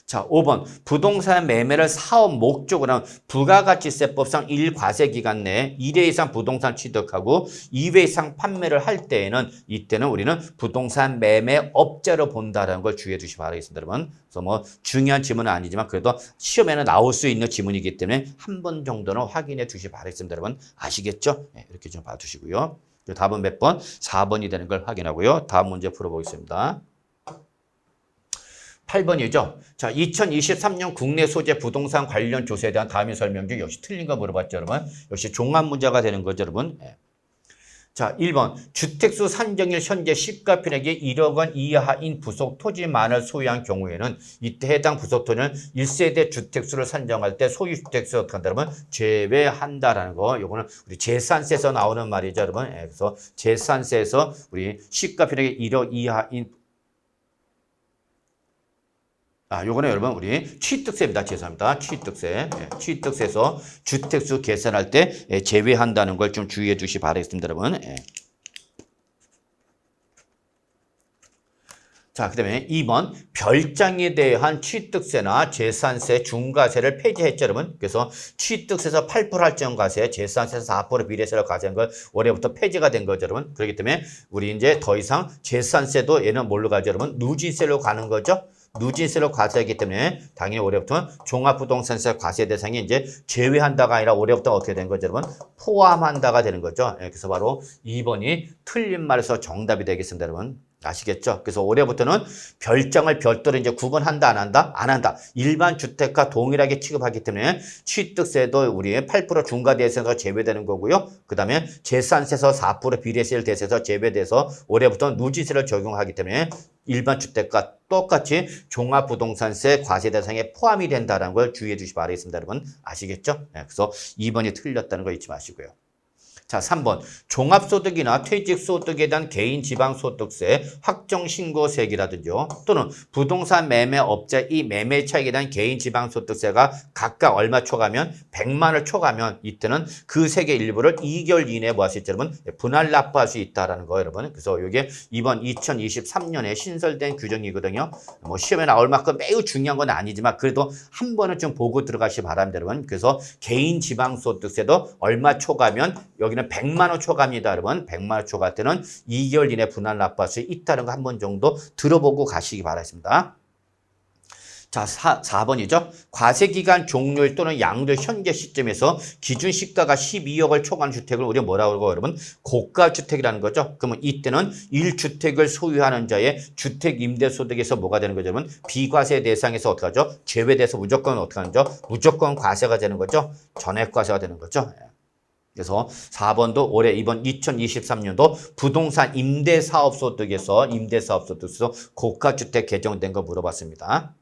자, 5번. 부동산 매매를 사업 목적으로 하는 부가가치세법상 1과세기간 내에 1회 이상 부동산 취득하고 2회 이상 판매를 할 때에는 이때는 우리는 부동산 매매업자로 본다라는 걸 주의해 주시기 바라겠습니다, 여러분. 그래서 뭐 중요한 지문은 아니지만 그래도 시험에는 나올 수 있는 지문이기 때문에 한 번 정도는 확인해 주시기 바라겠습니다, 여러분. 아시겠죠? 네, 이렇게 좀 봐두시고요. 답은 몇 번? 4번이 되는 걸 확인하고요. 다음 문제 풀어보겠습니다. 8번이죠. 자, 2023년 국내 소재 부동산 관련 조사에 대한 다음의 설명 중 역시 틀린 거 물어봤죠, 여러분. 역시 종합 문제가 되는 거죠, 여러분. 네. 자, 1번. 주택수 산정일 현재 시가 편액이 1억 원 이하인 부속 토지만을 소유한 경우에는 이때 해당 부속 토지는 1세대 주택수를 산정할 때 소유 주택수 어떻게 한다, 여러분? 제외한다라는 거. 요거는 우리 재산세에서 나오는 말이죠, 여러분. 네, 그래서 재산세에서 우리 시가 편액이 1억 이하인 요거는 여러분 우리 취득세입니다. 죄송합니다. 취득세. 취득세에서 주택수 계산할 때 제외한다는 걸 좀 주의해 주시 바라겠습니다, 여러분. 자, 그 다음에 2번 별장에 대한 취득세나 재산세, 중과세를 폐지했죠, 여러분. 그래서 취득세에서 8% 할증과세, 재산세에서 4% 비례세를 과세한 걸 올해부터 폐지가 된 거죠, 여러분. 그렇기 때문에 우리 이제 더 이상 재산세도 얘는 뭘로 가죠, 여러분? 누진세로 가는 거죠. 누진세로 과세하기 때문에 당연히 올해부터 종합부동산세 과세 대상이 이제 제외한다가 아니라 올해부터 어떻게 된 거죠, 여러분? 포함한다가 되는 거죠. 그래서 바로 2번이 틀린 말에서 정답이 되겠습니다, 여러분. 아시겠죠? 그래서 올해부터는 별장을 별도로 이제 구분한다, 안 한다? 안 한다. 일반 주택과 동일하게 취급하기 때문에 취득세도 우리의 8% 중과대세에서 제외되는 거고요. 그 다음에 재산세에서 4% 비례세를 대세에서 제외돼서 올해부터 누진세를 적용하기 때문에 일반 주택과 똑같이 종합부동산세 과세 대상에 포함이 된다는 걸 주의해 주시기 바라겠습니다, 여러분. 아시겠죠? 그래서 2번이 틀렸다는 거 잊지 마시고요. 자, 3번. 종합소득이나 퇴직소득에 대한 개인지방소득세, 확정신고세액이라든지요. 또는 부동산 매매업자 이 매매 차익에 대한 개인지방소득세가 각각 얼마 초과하면 100만 원 초과하면 이때는 그 세계 일부를 2개월 이내에 뭐 할 수 있죠, 여러분? 분할 납부할 수 있다라는 거, 여러분. 그래서 이게 이번 2023년에 신설된 규정이거든요. 뭐 시험에 나올 만큼 매우 중요한 건 아니지만 그래도 한 번은 좀 보고 들어가시기 바랍니다, 여러분. 그래서 개인지방소득세도 얼마 초과하면 여기는 100만 원 초과입니다, 여러분. 100만 원 초과 때는 2개월 이내 분할 납부할 수 있다는 거 한 번 정도 들어보고 가시기 바라겠습니다. 자, 4번이죠. 과세기간 종료일 또는 양도 현재 시점에서 기준 시가가 12억을 초과하는 주택을 우리가 뭐라고 그러고 여러분? 고가주택이라는 거죠. 그러면 이때는 1주택을 소유하는 자의 주택임대소득에서 뭐가 되는 거죠, 여러분? 비과세 대상에서 어떻게 하죠? 제외돼서 무조건 어떻게 하죠? 무조건 과세가 되는 거죠. 전액과세가 되는 거죠. 그래서 4번도 올해 이번 2023년도 부동산 임대사업소득에서 고가주택 개정된 거 물어봤습니다.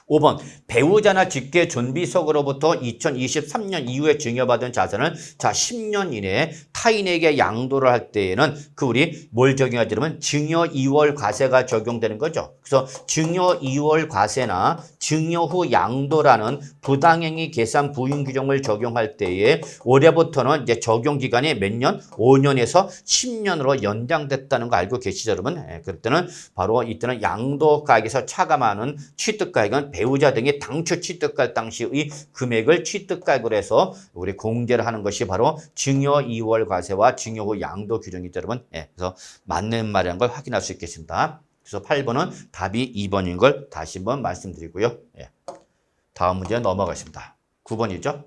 5번 배우자나 직계 존비속으로부터 2023년 이후에 증여받은 자산을 10년 이내에 타인에게 양도를 할 때에는 그 우리 뭘 적용하지 그러면 증여 이월 과세가 적용되는 거죠. 그래서 증여 이월 과세나 증여 후 양도라는 부당행위 계산 부인 규정을 적용할 때에 올해부터는 이제 적용 기간이 몇 년? 5년에서 10년으로 연장됐다는 거 알고 계시죠, 여러분? 그럴 때는 바로 이때는 양도가액에서 차감하는 취득가액은 배우자 등이 당초 취득할 당시의 금액을 취득가액으로 해서 우리 공제를 하는 것이 바로 증여 이월 과세와 증여 후 양도 규정이죠, 여러분. 그래서 맞는 말이라는 걸 확인할 수 있겠습니다. 그래서 8번은 답이 2번인 걸 다시 한번 말씀드리고요. 다음 문제 넘어가겠습니다. 9번이죠.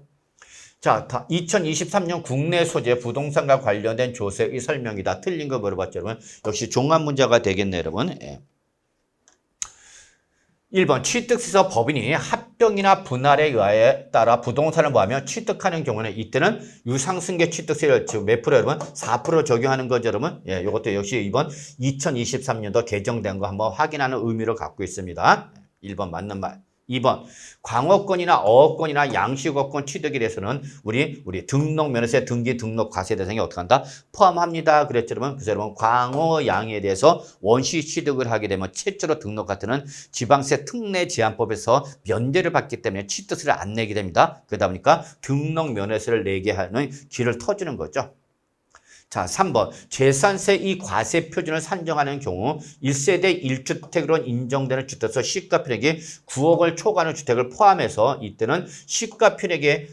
자, 2023년 국내 소재 부동산과 관련된 조세의 설명이다. 틀린 거 물어봤죠, 여러분. 역시 종합 문제가 되겠네요, 여러분. 1번 취득세에서 법인이 합병이나 분할에 의하에 따라 부동산을 뭐하면 취득하는 경우는 이때는 유상승계 취득세를 지금 몇 프로 여러분? 4% 적용하는 거죠, 여러분. 이것도 역시 이번 2023년도 개정된 거 한번 확인하는 의미를 갖고 있습니다. 1번 맞는 말. 2번 광어권이나 어업권이나 양식어권 취득에 대해서는 우리 등록면허세 등기 등록 과세 대상에 어떻게 한다? 포함합니다. 그랬죠, 여러분. 그래서 여러분 광어양에 대해서 원시 취득을 하게 되면 최초로 등록 같은 지방세 특례 제한법에서 면제를 받기 때문에 취득세를 안 내게 됩니다. 그러다 보니까 등록면허세를 내게 하는 길을 터주는 거죠. 자, 3번. 재산세 이 과세 표준을 산정하는 경우 1세대 1주택으로 인정되는 주택에서 시가평액이 9억을 초과하는 주택을 포함해서 이때는 시가평액에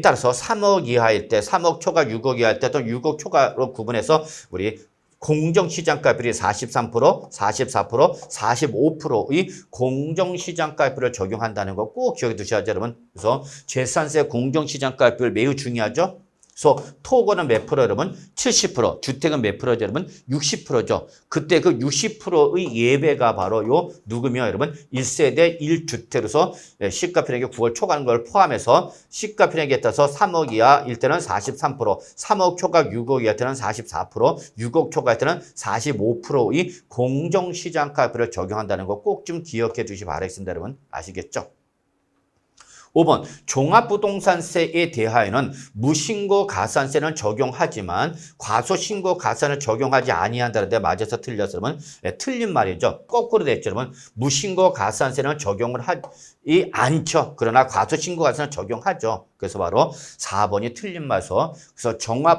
따라서 3억 이하일 때, 3억 초과 6억 이하일 때, 또 6억 초과로 구분해서 우리 공정시장가율이 43%, 44%, 45%의 공정시장가율을 적용한다는 거 꼭 기억해 두셔야죠, 여러분. 그래서 재산세 공정시장가율 매우 중요하죠. 그래서 토거는 몇 프로 여러분? 70%, 주택은 몇 프로죠 여러분? 60%죠. 그때 그 60%의 예배가 바로 요 누구며 여러분? 1세대 1주택으로서 시가평액이 9월 초과하는 걸 포함해서 시가평액에 따라서 3억 이하일 때는 43%, 3억 초과 6억 이하일 때는 44%, 6억 초과일 때는 45%의 공정시장가율을 적용한다는 거 꼭 좀 기억해 주시기 바라겠습니다. 여러분 아시겠죠? 5번 종합부동산세에 대하여는 무신고 가산세는 적용하지만 과소신고 가산을 적용하지 아니한다는데 맞아서 틀렸어 여러분. 틀린 말이죠. 거꾸로 됐죠 여러분. 무신고 가산세는 적용을 하지 않죠. 그러나 과소신고 가산은 적용하죠. 그래서 바로 4번이 틀린 말서. 그래서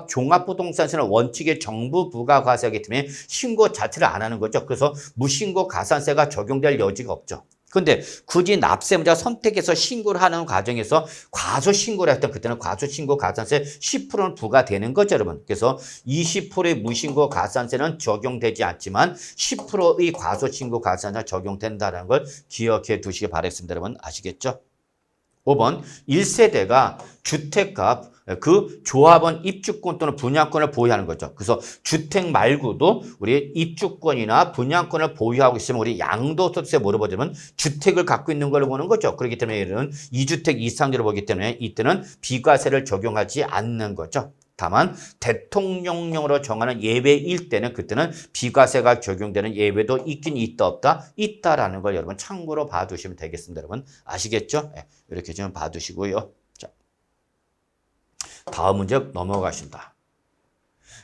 종합부동산세는 원칙의 정부 부가과세이기 때문에 신고 자체를 안 하는 거죠. 그래서 무신고 가산세가 적용될 여지가 없죠. 근데 굳이 납세문자 선택해서 신고를 하는 과정에서 과소신고를 했던 그때는 과소신고 가산세 10%는 부과되는 거죠, 여러분. 그래서 20%의 무신고 가산세는 적용되지 않지만 10%의 과소신고 가산세는 적용된다는 걸 기억해 두시기 바라겠습니다, 여러분. 아시겠죠? 5번 1세대가 주택값 그 조합원 입주권 또는 분양권을 보유하는 거죠. 그래서 주택 말고도 우리 입주권이나 분양권을 보유하고 있으면 우리 양도소득세 뭐로 보자면 주택을 갖고 있는 걸로 보는 거죠. 그렇기 때문에 이는 2주택 이상으로 보기 때문에 이때는 비과세를 적용하지 않는 거죠. 다만 대통령령으로 정하는 예외일 때는 그때는 비과세가 적용되는 예외도 있긴 있다 없다? 있다라는 걸 여러분 참고로 봐두시면 되겠습니다. 여러분 아시겠죠? 네, 이렇게 좀 봐두시고요. 자, 다음 문제 넘어가신다.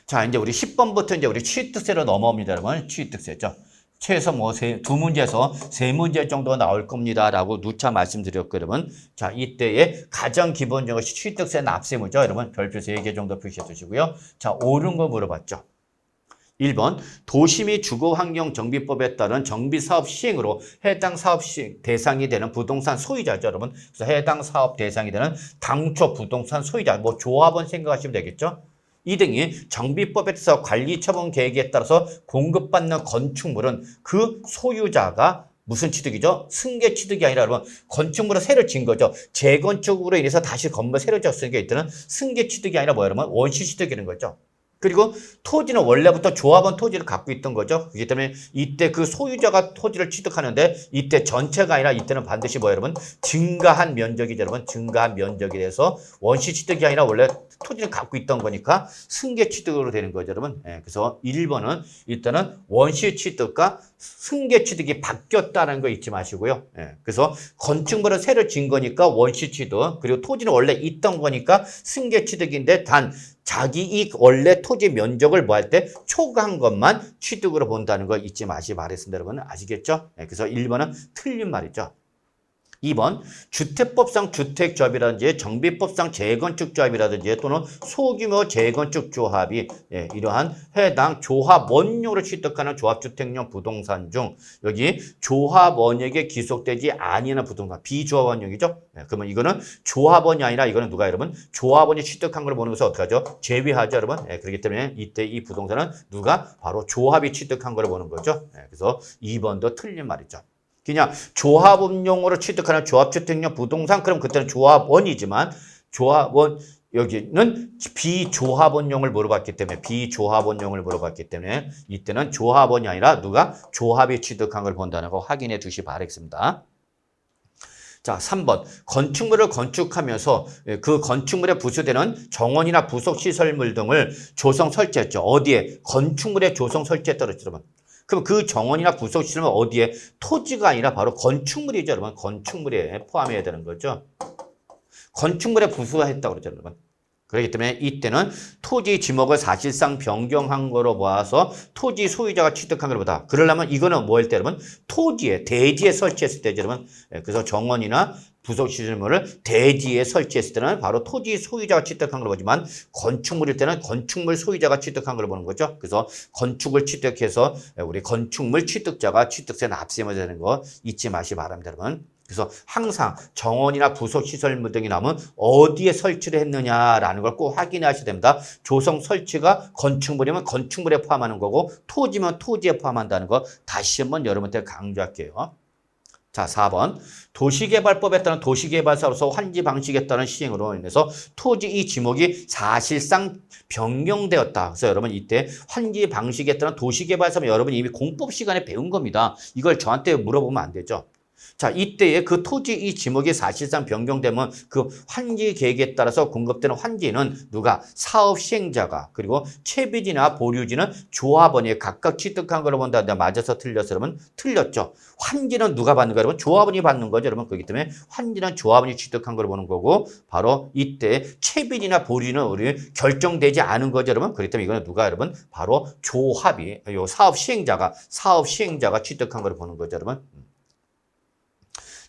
자, 이제 우리 10번부터 이제 우리 취득세로 넘어옵니다. 여러분 취득세죠. 최소 뭐 두 문제에서 세 문제 정도 나올 겁니다라고 누차 말씀드렸고 여러분. 자, 이때의 가장 기본적인 취득세 납세무죠. 여러분 별표 3개 정도 표시해 두시고요. 자, 옳은 거 물어봤죠. 1번 도시및 주거환경정비법에 따른 정비사업 시행으로 해당 사업 시행 대상이 되는 부동산 소유자죠, 여러분. 그래서 해당 사업 대상이 되는 당초 부동산 소유자, 뭐 조합원 생각하시면 되겠죠. 2등이 정비법에 따라서 관리처분 계획에 따라서 공급받는 건축물은 그 소유자가 무슨 취득이죠? 승계 취득이 아니라 여러분 건축물을 새로 진 거죠. 재건축으로 인해서 다시 건물 새로 지었으니까 이때는 승계 취득이 아니라 뭐야 여러분? 원시 취득이라는 거죠. 그리고 토지는 원래부터 조합원 토지를 갖고 있던 거죠. 그렇기 때문에 이때 그 소유자가 토지를 취득하는데 이때 전체가 아니라 이때는 반드시 뭐예요, 여러분? 증가한 면적이죠, 여러분. 증가한 면적이 돼서 원시 취득이 아니라 원래 토지를 갖고 있던 거니까 승계 취득으로 되는 거죠, 여러분. 예, 그래서 1번은 일단은 원시 취득과 승계 취득이 바뀌었다는 거 잊지 마시고요. 예, 그래서 건축물을 새로 진 거니까 원시 취득, 그리고 토지는 원래 있던 거니까 승계 취득인데 단 자기 이 원래 토지 면적을 뭐 할 때 초과한 것만 취득으로 본다는 거 잊지 마시기 바랬습니다. 여러분 아시겠죠? 네, 그래서 1번은 틀린 말이죠. 2번 주택법상 주택조합이라든지 정비법상 재건축조합이라든지 또는 소규모 재건축조합이 이러한 해당 조합원용으로 취득하는 조합주택용 부동산 중 여기 조합원에게 기속되지 아니하는 부동산 비조합원용이죠. 그러면 이거는 조합원이 아니라 이거는 누가 여러분 조합원이 취득한 걸 보는 것을 어떻게 하죠? 제외하죠 여러분. 그렇기 때문에 이때 이 부동산은 누가 바로 조합이 취득한 걸 보는 거죠. 그래서 2번도 틀린 말이죠. 그냥 조합업용으로 취득하는 조합주택용 부동산 그럼 그때는 조합원이지만 조합원 여기는 비조합원용을 물어봤기 때문에 비조합원용을 물어봤기 때문에 이때는 조합원이 아니라 누가 조합이 취득한 걸 본다는 거 확인해 두시 바라겠습니다. 자, 3번 건축물을 건축하면서 그 건축물에 부수되는 정원이나 부속시설물 등을 조성 설치했죠. 어디에? 건축물에 조성 설치했다 그랬죠, 여러분. 그럼 그 정원이나 부속시설은 어디에? 토지가 아니라 바로 건축물이죠, 여러분. 건축물에 포함해야 되는 거죠. 건축물에 부수했다고 그러죠, 여러분. 그렇기 때문에 이때는 토지 지목을 사실상 변경한 거로 봐서 토지 소유자가 취득한 것보다 그러려면 이거는 뭐 할 때 여러분 토지에 대지에 설치했을 때 여러분 그래서 정원이나 부속 시설물을 대지에 설치했을 때는 바로 토지 소유자가 취득한 걸 보지만 건축물일 때는 건축물 소유자가 취득한 걸 보는 거죠. 그래서 건축을 취득해서 우리 건축물 취득자가 취득세 납세해야 되는 거 잊지 마시기 바랍니다, 여러분. 그래서 항상 정원이나 부속시설물 등이 나오면 어디에 설치를 했느냐라는 걸 꼭 확인하셔야 됩니다. 조성 설치가 건축물이면 건축물에 포함하는 거고 토지면 토지에 포함한다는 거 다시 한번 여러분한테 강조할게요. 자, 4번. 도시개발법에 따른 도시개발사로서 환지 방식에 따른 시행으로 인해서 토지 이 지목이 사실상 변경되었다. 그래서 여러분 이때 환지 방식에 따른 도시개발사면 여러분 이미 공법 시간에 배운 겁니다. 이걸 저한테 물어보면 안 되죠. 자, 이때에 그 토지 이 지목이 사실상 변경되면 그 환지 계획에 따라서 공급되는 환지는 누가 사업 시행자가 그리고 채비지나 보류지는 조합원이 각각 취득한 걸로 본다. 맞아서 틀렸어 여러분? 틀렸죠. 환지는 누가 받는 거예요? 여러분? 조합원이 받는 거죠. 여러분. 그렇기 때문에 환지는 조합원이 취득한 걸로 보는 거고 바로 이때 채비지나 보류는 우리 결정되지 않은 거죠. 여러분. 그렇기 때문에 이거는 누가 여러분? 바로 조합이 요 사업 시행자가 취득한 걸로 보는 거죠. 여러분.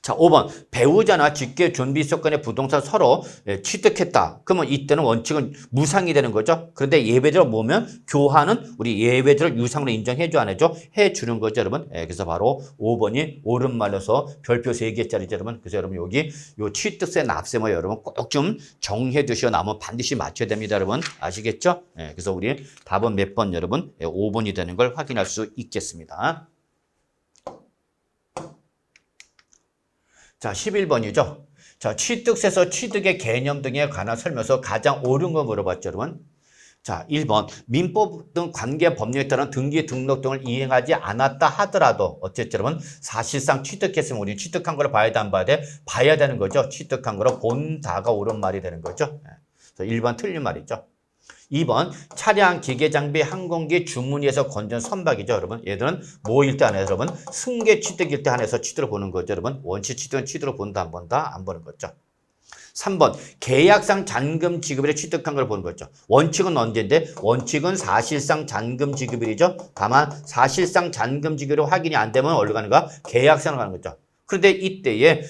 자, 5번. 배우자나 직계 존비 조건의 부동산 서로 취득했다. 그러면 이때는 원칙은 무상이 되는 거죠. 그런데 예외적으로 보면 교환은 우리 예외적으로 유상으로 인정해줘 안 해줘? 해주는 거죠, 여러분. 그래서 바로 5번이 옳은 말로서 별표 3개짜리죠, 여러분. 그래서 여러분 여기 요 취득세 납세 뭐 여러분 꼭 좀 정해 두시고 나면 반드시 맞춰야 됩니다, 여러분. 아시겠죠? 그래서 우리 답은 몇 번 여러분? 5번이 되는 걸 확인할 수 있겠습니다. 자, 11번이죠. 자, 취득세서 취득의 개념 등에 관한 설명서 가장 옳은 거 물어봤죠, 여러분. 자, 1번. 민법 등 관계 법령에 따른 등기 등록 등을 이행하지 않았다 하더라도 어쨌든 여러분 사실상 취득했으면 우리는 취득한 걸 봐야 돼, 안 봐야 돼? 봐야 되는 거죠. 취득한 거로 본다가 옳은 말이 되는 거죠. 그래서 1번 틀린 말이죠. 2번 차량, 기계, 장비, 항공기, 주문위에서 건전 선박이죠, 여러분. 얘들은 뭐일 때 안에서 여러분 승계 취득일 때 한해서 취득을 보는 거죠, 여러분. 원시 취득은 취득을 본다, 안 본다, 안 보는 거죠. 3번 계약상 잔금 지급일에 취득한 걸 보는 거죠. 원칙은 언제인데 원칙은 사실상 잔금 지급일이죠. 다만 사실상 잔금 지급일이 확인이 안 되면 어디로 가는가? 계약상으로 가는 거죠. 그런데 이때에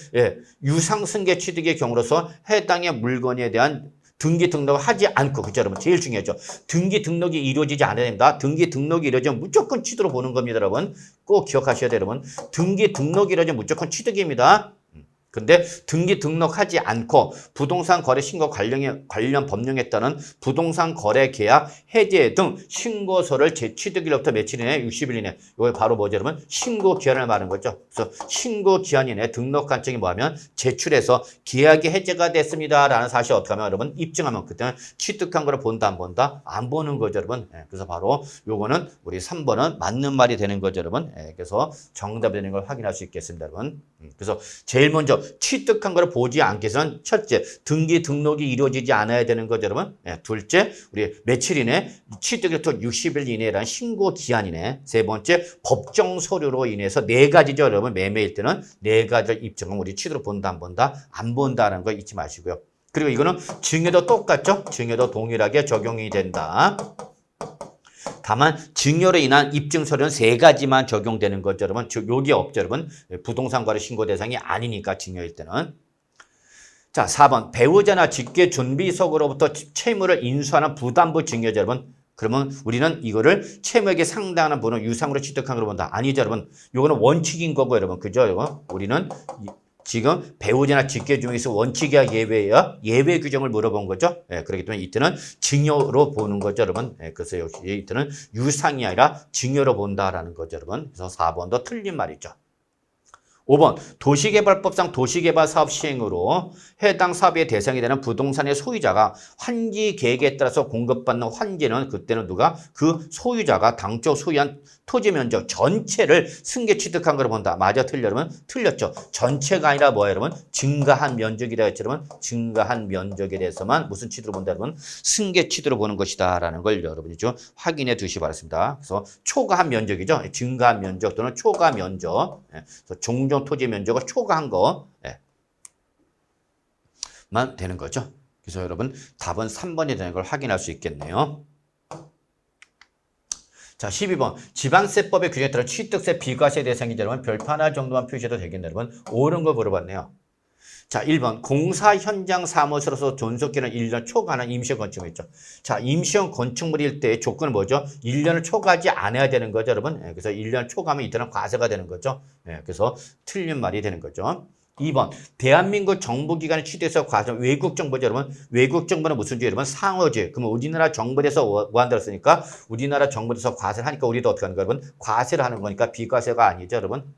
유상 승계 취득의 경우로서 해당의 물건에 대한 등기 등록을 하지 않고, 그죠, 여러분? 제일 중요하죠. 등기 등록이 이루어지지 않아야 됩니다. 등기 등록이 이루어지면 무조건 취득으로 보는 겁니다, 여러분. 꼭 기억하셔야 돼요, 여러분. 등기 등록이 이루어지면 무조건 취득입니다. 근데 등기 등록하지 않고 부동산 거래 신고 관련 법령에 따른 부동산 거래 계약 해제 등 신고서를 재취득일로부터 며칠 이내 60일 이내 이거 바로 뭐죠 여러분? 신고 기한을 말하는 거죠. 그래서 신고 기한 이내 등록 간청이 뭐하면 제출해서 계약이 해제가 됐습니다 라는 사실 어떻게 하면 여러분 입증하면 그때는 취득한 거를 본다 안 본다? 안 보는 거죠 여러분. 그래서 바로 요거는 우리 3번은 맞는 말이 되는 거죠 여러분. 그래서 정답이 되는 걸 확인할 수 있겠습니다 여러분. 그래서 제일 먼저 취득한 걸 보지 않기 위해서는 첫째, 등기 등록이 이루어지지 않아야 되는 거죠, 여러분. 둘째, 우리 며칠 이내 취득일부터 60일 이내라는 신고 기한 이내. 세 번째, 법정 서류로 인해서 네 가지죠, 여러분. 매매일 때는 네 가지를 입증하면 우리 취득을 본다, 안 본다? 안 본다는 거 잊지 마시고요. 그리고 이거는 증여도 똑같죠? 증여도 동일하게 적용이 된다. 다만 증여로 인한 입증 서류는 세 가지만 적용되는 거죠, 여러분. 즉 여기 없죠, 여러분. 부동산 거래 신고 대상이 아니니까 증여일 때는. 자, 4번 배우자나 직계 존비속으로부터 채무를 인수하는 부담부 증여죠, 여러분. 그러면 우리는 이거를 채무액에 상당한 부분을 유상으로 취득한 걸로 본다. 아니죠, 여러분. 이거는 원칙인 거고, 여러분. 그죠, 여러분? 우리는 지금 배우자나 직계 중에서 원칙이야 예외야? 예외 규정을 물어본 거죠. 그렇기 때문에 이때는 증여로 보는 거죠, 여러분. 그래서 역시 이때는 유상이 아니라 증여로 본다라는 거죠, 여러분. 그래서 4번도 틀린 말이죠. 5번 도시개발법상 도시개발사업 시행으로 해당 사업의 대상이 되는 부동산의 소유자가 환지 계획에 따라서 공급받는 환지는 그때는 누가? 그 소유자가 당초 소유한 토지 면적 전체를 승계 취득한 걸 본다. 맞아, 틀려, 여러분? 틀렸죠. 전체가 아니라 뭐야, 여러분? 증가한 면적이라 했죠, 여러분? 증가한 면적에 대해서만 무슨 취득을 본다, 여러분? 승계 취득을 보는 것이다 라는 걸 여러분이 좀 확인해 두시기 바랍니다. 그래서 초과한 면적이죠. 증가한 면적 또는 초과 면적. 그래서 종종 토지 면적을 초과한 거 만 되는 거죠. 그래서 여러분 답은 3번이 되는 걸 확인할 수 있겠네요. 자, 12번. 지방세법의 규정에 따라 취득세 비과세 대상이자 여러분 별표 하나 정도만 표시해도 되겠네요. 여러분 옳은 걸 물어봤네요. 자, 1번. 공사 현장 사무소로서 존속기는 1년 초과하는 임시형 건축물 있죠. 자, 임시형 건축물일 때 조건은 뭐죠? 1년을 초과하지 않아야 되는 거죠, 여러분. 예, 그래서 1년 초과하면 이때는 과세가 되는 거죠. 예, 그래서 틀린 말이 되는 거죠. 2번. 대한민국 정부기관에 취득해서 과세, 외국 정부죠, 여러분. 외국 정부는 무슨 주의, 여러분? 상호주의. 그러면 우리나라 정부에서 뭐 한다고 했으니까 우리나라 정부에서 과세를 하니까 우리도 어떻게 하는 거예요, 여러분? 과세를 하는 거니까 비과세가 아니죠, 여러분.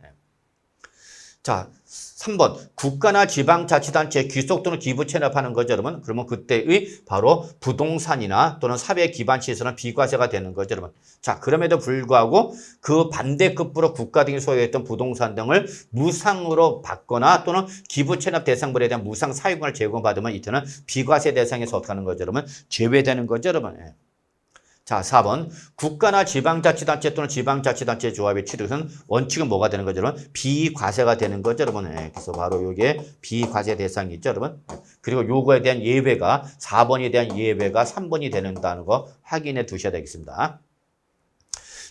자, 3번. 국가나 지방자치단체에 귀속 또는 기부 체납하는 거죠, 여러분. 그러면 그때의 바로 부동산이나 또는 사회 기반 시설은 비과세가 되는 거죠, 여러분. 자, 그럼에도 불구하고 그 반대급부로 국가 등이 소유했던 부동산 등을 무상으로 받거나 또는 기부 체납 대상물에 대한 무상 사용을 제공받으면 이때는 비과세 대상에서 어떻게 하는 거죠, 여러분? 제외되는 거죠, 여러분. 예. 자, 4번. 국가나 지방자치단체 또는 지방자치단체 조합의 취득은 원칙은 뭐가 되는 거죠, 여러분? 비과세가 되는 거죠, 여러분. 네, 그래서 바로 이게 비과세 대상이 있죠, 여러분. 그리고 요거에 대한 예외가 4번에 대한 예외가 3번이 되는다는 거 확인해 두셔야 되겠습니다.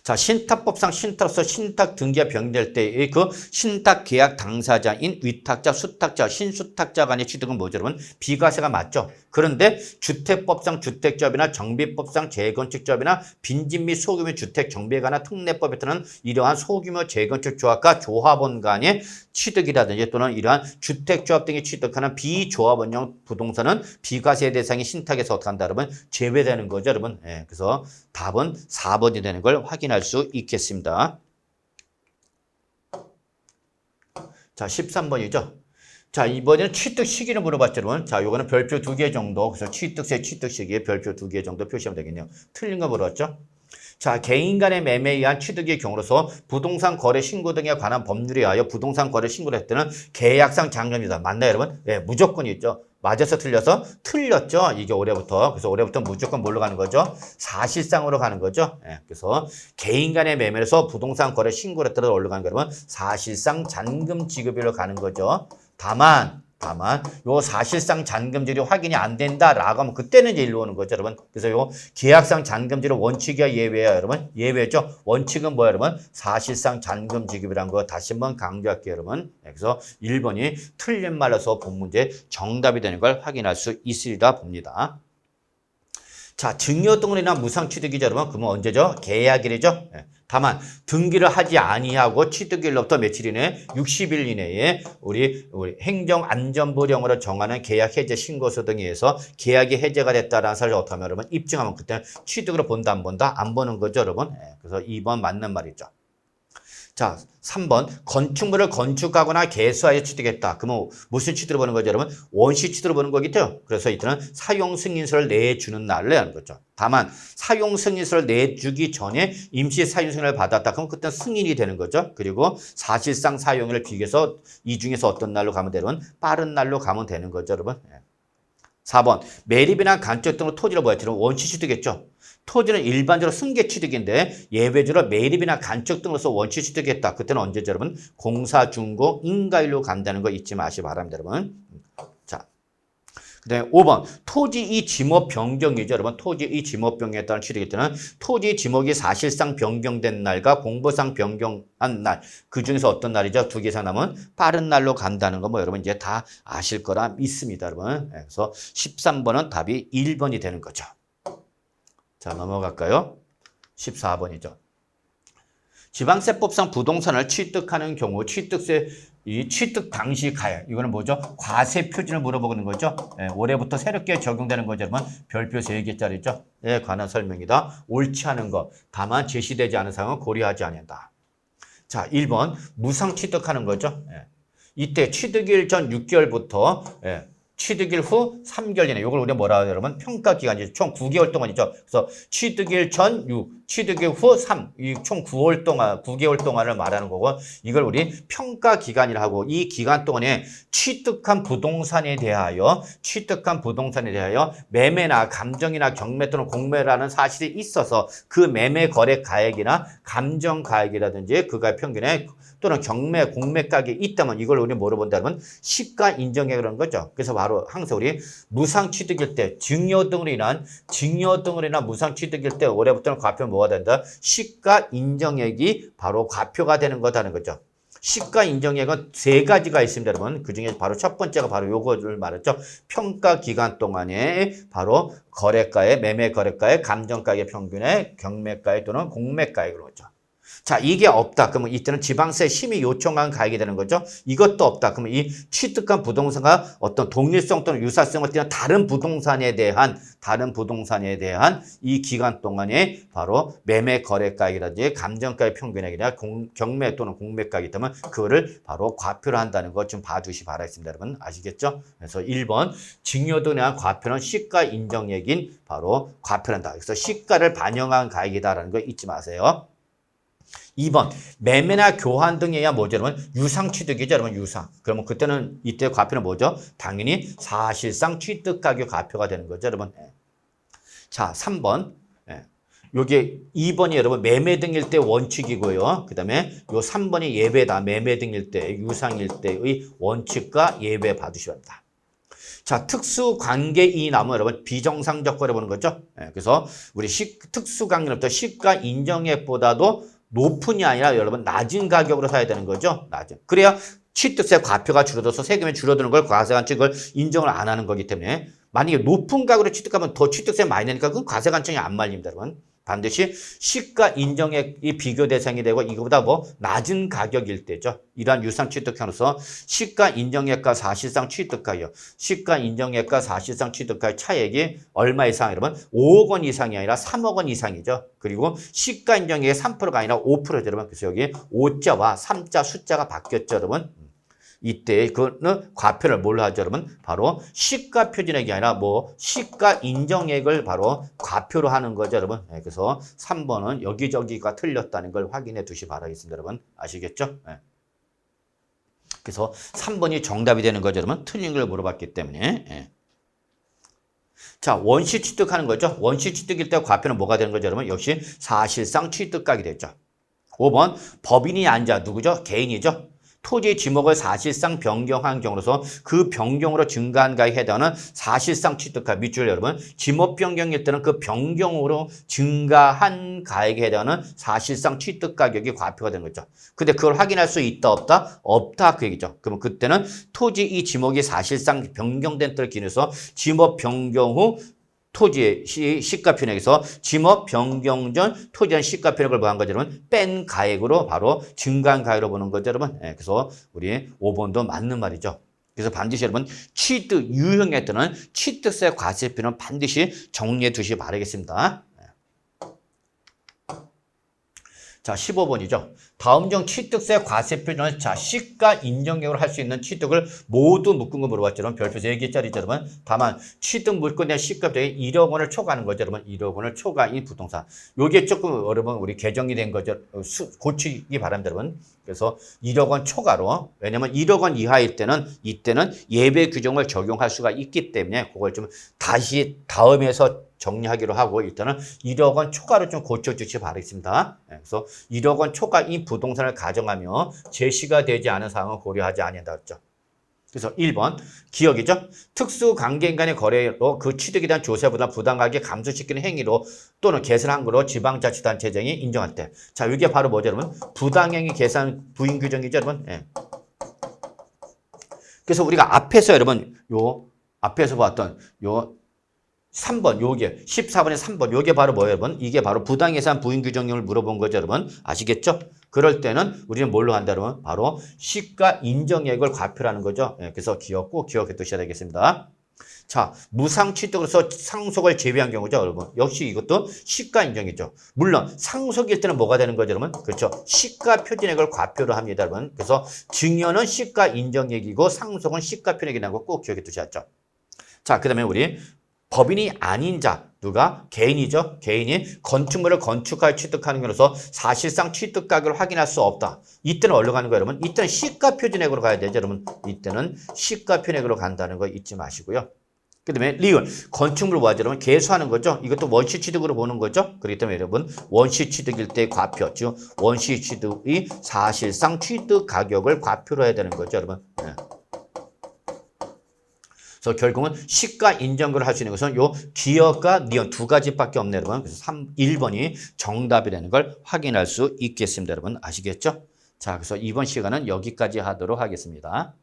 자, 신탁법상 신탁서 신탁 등기가 변경될 때의 그 신탁 계약 당사자인 위탁자, 수탁자, 신수탁자 간의 취득은 뭐죠, 여러분? 비과세가 맞죠. 그런데 주택법상 주택조합이나 정비법상 재건축조합이나 빈집 및 소규모 주택 정비에 관한 특례법에 따른 이러한 소규모 재건축 조합과 조합원 간의 취득이라든지 또는 이러한 주택조합 등이 취득하는 비조합원형 부동산은 비과세 대상이 신탁에서 어떻게 한다, 여러분? 제외되는 거죠, 여러분. 예, 그래서 답은 4번이 되는 걸 확인할 수 있겠습니다. 자, 13번이죠. 자, 이번에는 취득 시기를 물어봤죠, 여러분. 자, 요거는 별표 2개 정도. 그래서 취득세 취득 시기에 별표 2개 정도 표시하면 되겠네요. 틀린 거 물어봤죠? 자, 개인 간의 매매에 의한 취득의 경우로서 부동산 거래 신고 등에 관한 법률에 의하여 부동산 거래 신고를 할 때는 계약상 잔금이다. 맞나요, 여러분? 네, 무조건이 있죠. 맞아서 틀려서 틀렸죠. 이게 올해부터. 그래서 올해부터 무조건 뭘로 가는 거죠? 사실상으로 가는 거죠. 네, 그래서 개인 간의 매매에서 부동산 거래 신고를 했더라도 올라가는 거 여러분 사실상 잔금 지급일로 가는 거죠. 다만 요 사실상 잔금질이 확인이 안 된다라고 하면 그때는 이제 일로 오는 거죠, 여러분. 그래서 요 계약상 잔금질은 원칙이야 예외야, 여러분. 예외죠. 원칙은 뭐야, 여러분? 사실상 잔금 지급이라는 거 다시 한번 강조할게요, 여러분. 그래서 1번이 틀린 말로서 본 문제 정답이 되는 걸 확인할 수 있으리라 봅니다. 자, 증여등록이나 무상취득이죠, 여러분. 그러면 언제죠? 계약일이죠. 다만 등기를 하지 아니하고 취득일로부터 며칠 이내 60일 이내에 우리 행정안전부령으로 정하는 계약 해제 신고서 등에 의해서 계약이 해제가 됐다라는 사실을 어떻게 하면 여러분 입증하면 그때 취득으로 본다 안 본다? 안 보는 거죠, 여러분. 그래서 2번 맞는 말이죠. 자, 3번. 건축물을 건축하거나 개수하여 취득했다. 그러면 무슨 취득을 보는 거죠, 여러분? 원시 취득을 보는 거겠죠? 그래서 이때는 사용 승인서를 내주는 날을 하는 거죠. 다만 사용 승인서를 내주기 전에 임시 사용 승인을 받았다. 그럼 그때는 승인이 되는 거죠. 그리고 사실상 사용을 비교해서 이 중에서 어떤 날로 가면 되는 빠른 날로 가면 되는 거죠, 여러분. 4번. 매립이나 간척 등으로 토지를 뭐였죠? 원시 취득했죠. 토지는 일반적으로 승계 취득인데 예외적으로 매립이나 간척 등으로서 원시 취득했다. 그때는 언제죠, 여러분? 공사, 중고, 인가일로 간다는 거 잊지 마시기 바랍니다, 여러분. 자, 그다음에 5번. 토지 이 지목 변경이죠, 여러분. 토지 이 지목 변경에 따른 취득일 때는 토지 지목이 사실상 변경된 날과 공보상 변경한 날, 그 중에서 어떤 날이죠? 2개 이상 남은 빠른 날로 간다는 거 뭐 여러분 이제 다 아실 거라 믿습니다, 여러분. 그래서 13번은 답이 1번이 되는 거죠. 자, 넘어갈까요? 14번이죠. 지방세법상 부동산을 취득하는 경우 취득세, 이 취득 당시 가액, 이거는 뭐죠? 과세 표준을 물어보는 거죠. 올해부터 새롭게 적용되는 거죠, 여러분. 별표 3개짜리죠. 관한 설명이다. 옳지 않은 것, 다만 제시되지 않은 사항은 고려하지 않는다. 자, 1번 무상 취득하는 거죠. 이때 취득일 전 6개월부터 취득일 후 3개월 이내. 이걸 우리가 뭐라 하죠, 여러분? 평가 기간이죠. 총 9개월 동안이죠. 그래서 취득일 전 6, 취득일 후 3, 이 총 9월 동안, 9개월 동안을 말하는 거고, 이걸 우리 평가 기간이라 하고, 이 기간 동안에 취득한 부동산에 대하여 매매나 감정이나 경매 또는 공매라는 사실이 있어서 그 매매 거래 가액이나 감정 가액이라든지 그가 평균에 또는 경매, 공매가격이 있다면 이걸 우리 뭐로 본다면 시가 인정액이라는 거죠. 그래서 바로 항상 우리 무상취득일 때 증여 등으로 인한 무상취득일 때 올해부터는 과표는 뭐가 된다? 시가 인정액이 바로 과표가 되는 거다는 거죠. 시가 인정액은 세 가지가 있습니다, 여러분. 그 중에 바로 첫 번째가 바로 요거를 말했죠. 평가 기간 동안에 바로 거래가의, 매매 거래가의, 감정가의 평균의 경매가액 또는 공매가액으로 하죠. 자, 이게 없다. 그러면 이때는 지방세 심의 요청한 가액이 되는 거죠. 이것도 없다. 그러면 이 취득한 부동산과 어떤 동일성 또는 유사성을 띠는 다른 부동산에 대한 이 기간 동안에 바로 매매 거래가액이라든지 감정가의 평균액이나 경매 또는 공매가액이 있다면 그거를 바로 과표를 한다는 거 좀 봐주시 바라겠습니다. 여러분 아시겠죠? 그래서 1번 증여 등에 대한 과표는 시가 인정액인 바로 과표를 한다. 그래서 시가를 반영한 가액이다라는 거 잊지 마세요. 2번 매매나 교환 등에 의한 뭐죠 여러분? 유상취득이죠 여러분 유상. 그러면 그때는 이때 과표는 뭐죠? 당연히 사실상 취득가격 과표가 되는 거죠 여러분. 자 3번 요게 2번이 여러분 매매 등일 때 원칙이고요. 그 다음에 요 3번이 예배다. 매매 등일 때 유상일 때의 원칙과 예배 봐주셔야 합니다. 자, 특수관계인이 나오면 여러분 비정상적 거래 보는 거죠. 그래서 우리 특수관계인부터 시가 인정액보다도 높은이 아니라 여러분 낮은 가격으로 사야 되는 거죠. 낮은. 그래야 취득세 과표가 줄어들어서 세금이 줄어드는 걸 과세관청을 인정을 안 하는 거기 때문에 만약에 높은 가격으로 취득하면 더 취득세 많이 내니까 그건 과세관청이 안 말립니다. 여러분. 반드시 시가 인정액이 비교 대상이 되고 이거보다 낮은 가격일 때죠. 이러한 유상 취득형으로서 시가 인정액과 사실상 취득가격, 시가 인정액과 사실상 취득가의 차액이 얼마 이상 여러분? 5억 원 이상이 아니라 3억 원 이상이죠. 그리고 시가 인정액의 3%가 아니라 5%죠, 여러분. 그래서 여기 5자와 3자 숫자가 바뀌었죠, 여러분. 이때 그는 과표를 뭘로 하죠, 여러분? 바로 시가 표준액이 아니라 시가 인정액을 바로 과표로 하는 거죠, 여러분. 그래서 3번은 여기저기가 틀렸다는 걸 확인해 두시 바라겠습니다, 여러분. 아시겠죠? 그래서 3번이 정답이 되는 거죠, 여러분. 틀린 걸 물어봤기 때문에. 자, 원시 취득하는 거죠. 원시 취득일 때 과표는 뭐가 되는 거죠, 여러분? 역시 사실상 취득가격이 되죠. 5번 법인이 아니자 누구죠? 개인이죠. 토지 지목을 사실상 변경한 경우로서 그 변경으로 증가한 가액에 해당하는 사실상 취득가 밑줄 여러분 지목 변경일 때는 그 변경으로 증가한 가액에 해당하는 사실상 취득 가격이 과표가 되는 거죠. 근데 그걸 확인할 수 있다 없다? 없다 그 얘기죠. 그러면 그때는 토지 이 지목이 사실상 변경된 때를 기준해서 지목 변경 후 토지의 시가 편액에서 지목 변경 전 토지에 대한 시가 편액을 뭐한 거죠, 여러분? 뺀 가액으로 바로 증가한 가액으로 보는 거죠, 여러분. 그래서 우리 5번도 맞는 말이죠. 그래서 반드시 여러분 취득 유형에 따른 취득세 과세표는 반드시 정리해 두시기 바라겠습니다. 자, 15번이죠. 다음 중 취득세 과세표는 자, 시가 인정액으로 할 수 있는 취득을 모두 묶은 거 물어봤죠. 여러분, 별표 3개짜리죠, 여러분. 다만, 취득 물건의 시가표에 1억 원을 초과하는 거죠, 여러분. 1억 원을 초과인 부동산. 요게 조금, 여러분, 우리 개정이 된 거죠. 고치기 바랍니다, 여러분. 그래서 1억 원 초과로. 왜냐면 1억 원 이하일 때는, 이때는 예배 규정을 적용할 수가 있기 때문에, 그걸 좀 다시 다음에서 정리하기로 하고 일단은 1억 원 초과로 좀 고쳐주시기 바라겠습니다. 그래서 1억 원 초과인 부동산을 가정하며 제시가 되지 않은 사항은 고려하지 아니한다 했죠. 그래서 1번 기억이죠. 특수관계인 간의 거래로 그 취득에 대한 조세보다 부당하게 감소시키는 행위로 또는 개선한 거로 지방자치단체장이 인정할 때. 자, 이게 바로 뭐죠, 여러분? 부당행위 계산 부인 규정이죠, 여러분. 그래서 우리가 앞에서 여러분 앞에서 봤던 3번, 요게 14번에 3번, 요게 바로 뭐예요, 여러분? 이게 바로 부당예산 부인 규정령을 물어본 거죠, 여러분. 아시겠죠? 그럴 때는 우리는 뭘로 한다, 여러분? 바로 시가 인정액을 과표라는 거죠. 그래서 꼭 기억해 두셔야 되겠습니다. 자, 무상 취득으로서 상속을 제외한 경우죠, 여러분. 역시 이것도 시가 인정이죠. 물론 상속일 때는 뭐가 되는 거죠, 여러분? 그렇죠. 시가 표준액을 과표로 합니다, 여러분. 그래서 증여는 시가 인정액이고 상속은 시가 표준액이라는 거 꼭 기억해 두셔야죠. 자, 그다음에 우리 법인이 아닌 자, 누가? 개인이죠. 개인이 건축물을 건축하여 취득하는 경우로서 사실상 취득 가격을 확인할 수 없다. 이때는 어디로 가는 거예요, 여러분? 이때는 시가 표준액으로 가야 되죠, 여러분. 이때는 시가 표준액으로 간다는 거 잊지 마시고요. 그다음에 리을 건축물 뭐하죠? 여러분 계수하는 거죠. 이것도 원시 취득으로 보는 거죠. 그렇기 때문에 여러분 원시 취득일 때 과표, 즉 원시 취득이 사실상 취득 가격을 과표로 해야 되는 거죠, 여러분. 네. 그래서 결국은 시가 인정을 할 수 있는 것은 요 기업과 니은 두 가지밖에 없네요, 여러분. 그래서 1번이 정답이라는 걸 확인할 수 있겠습니다, 여러분. 아시겠죠? 자, 그래서 이번 시간은 여기까지 하도록 하겠습니다.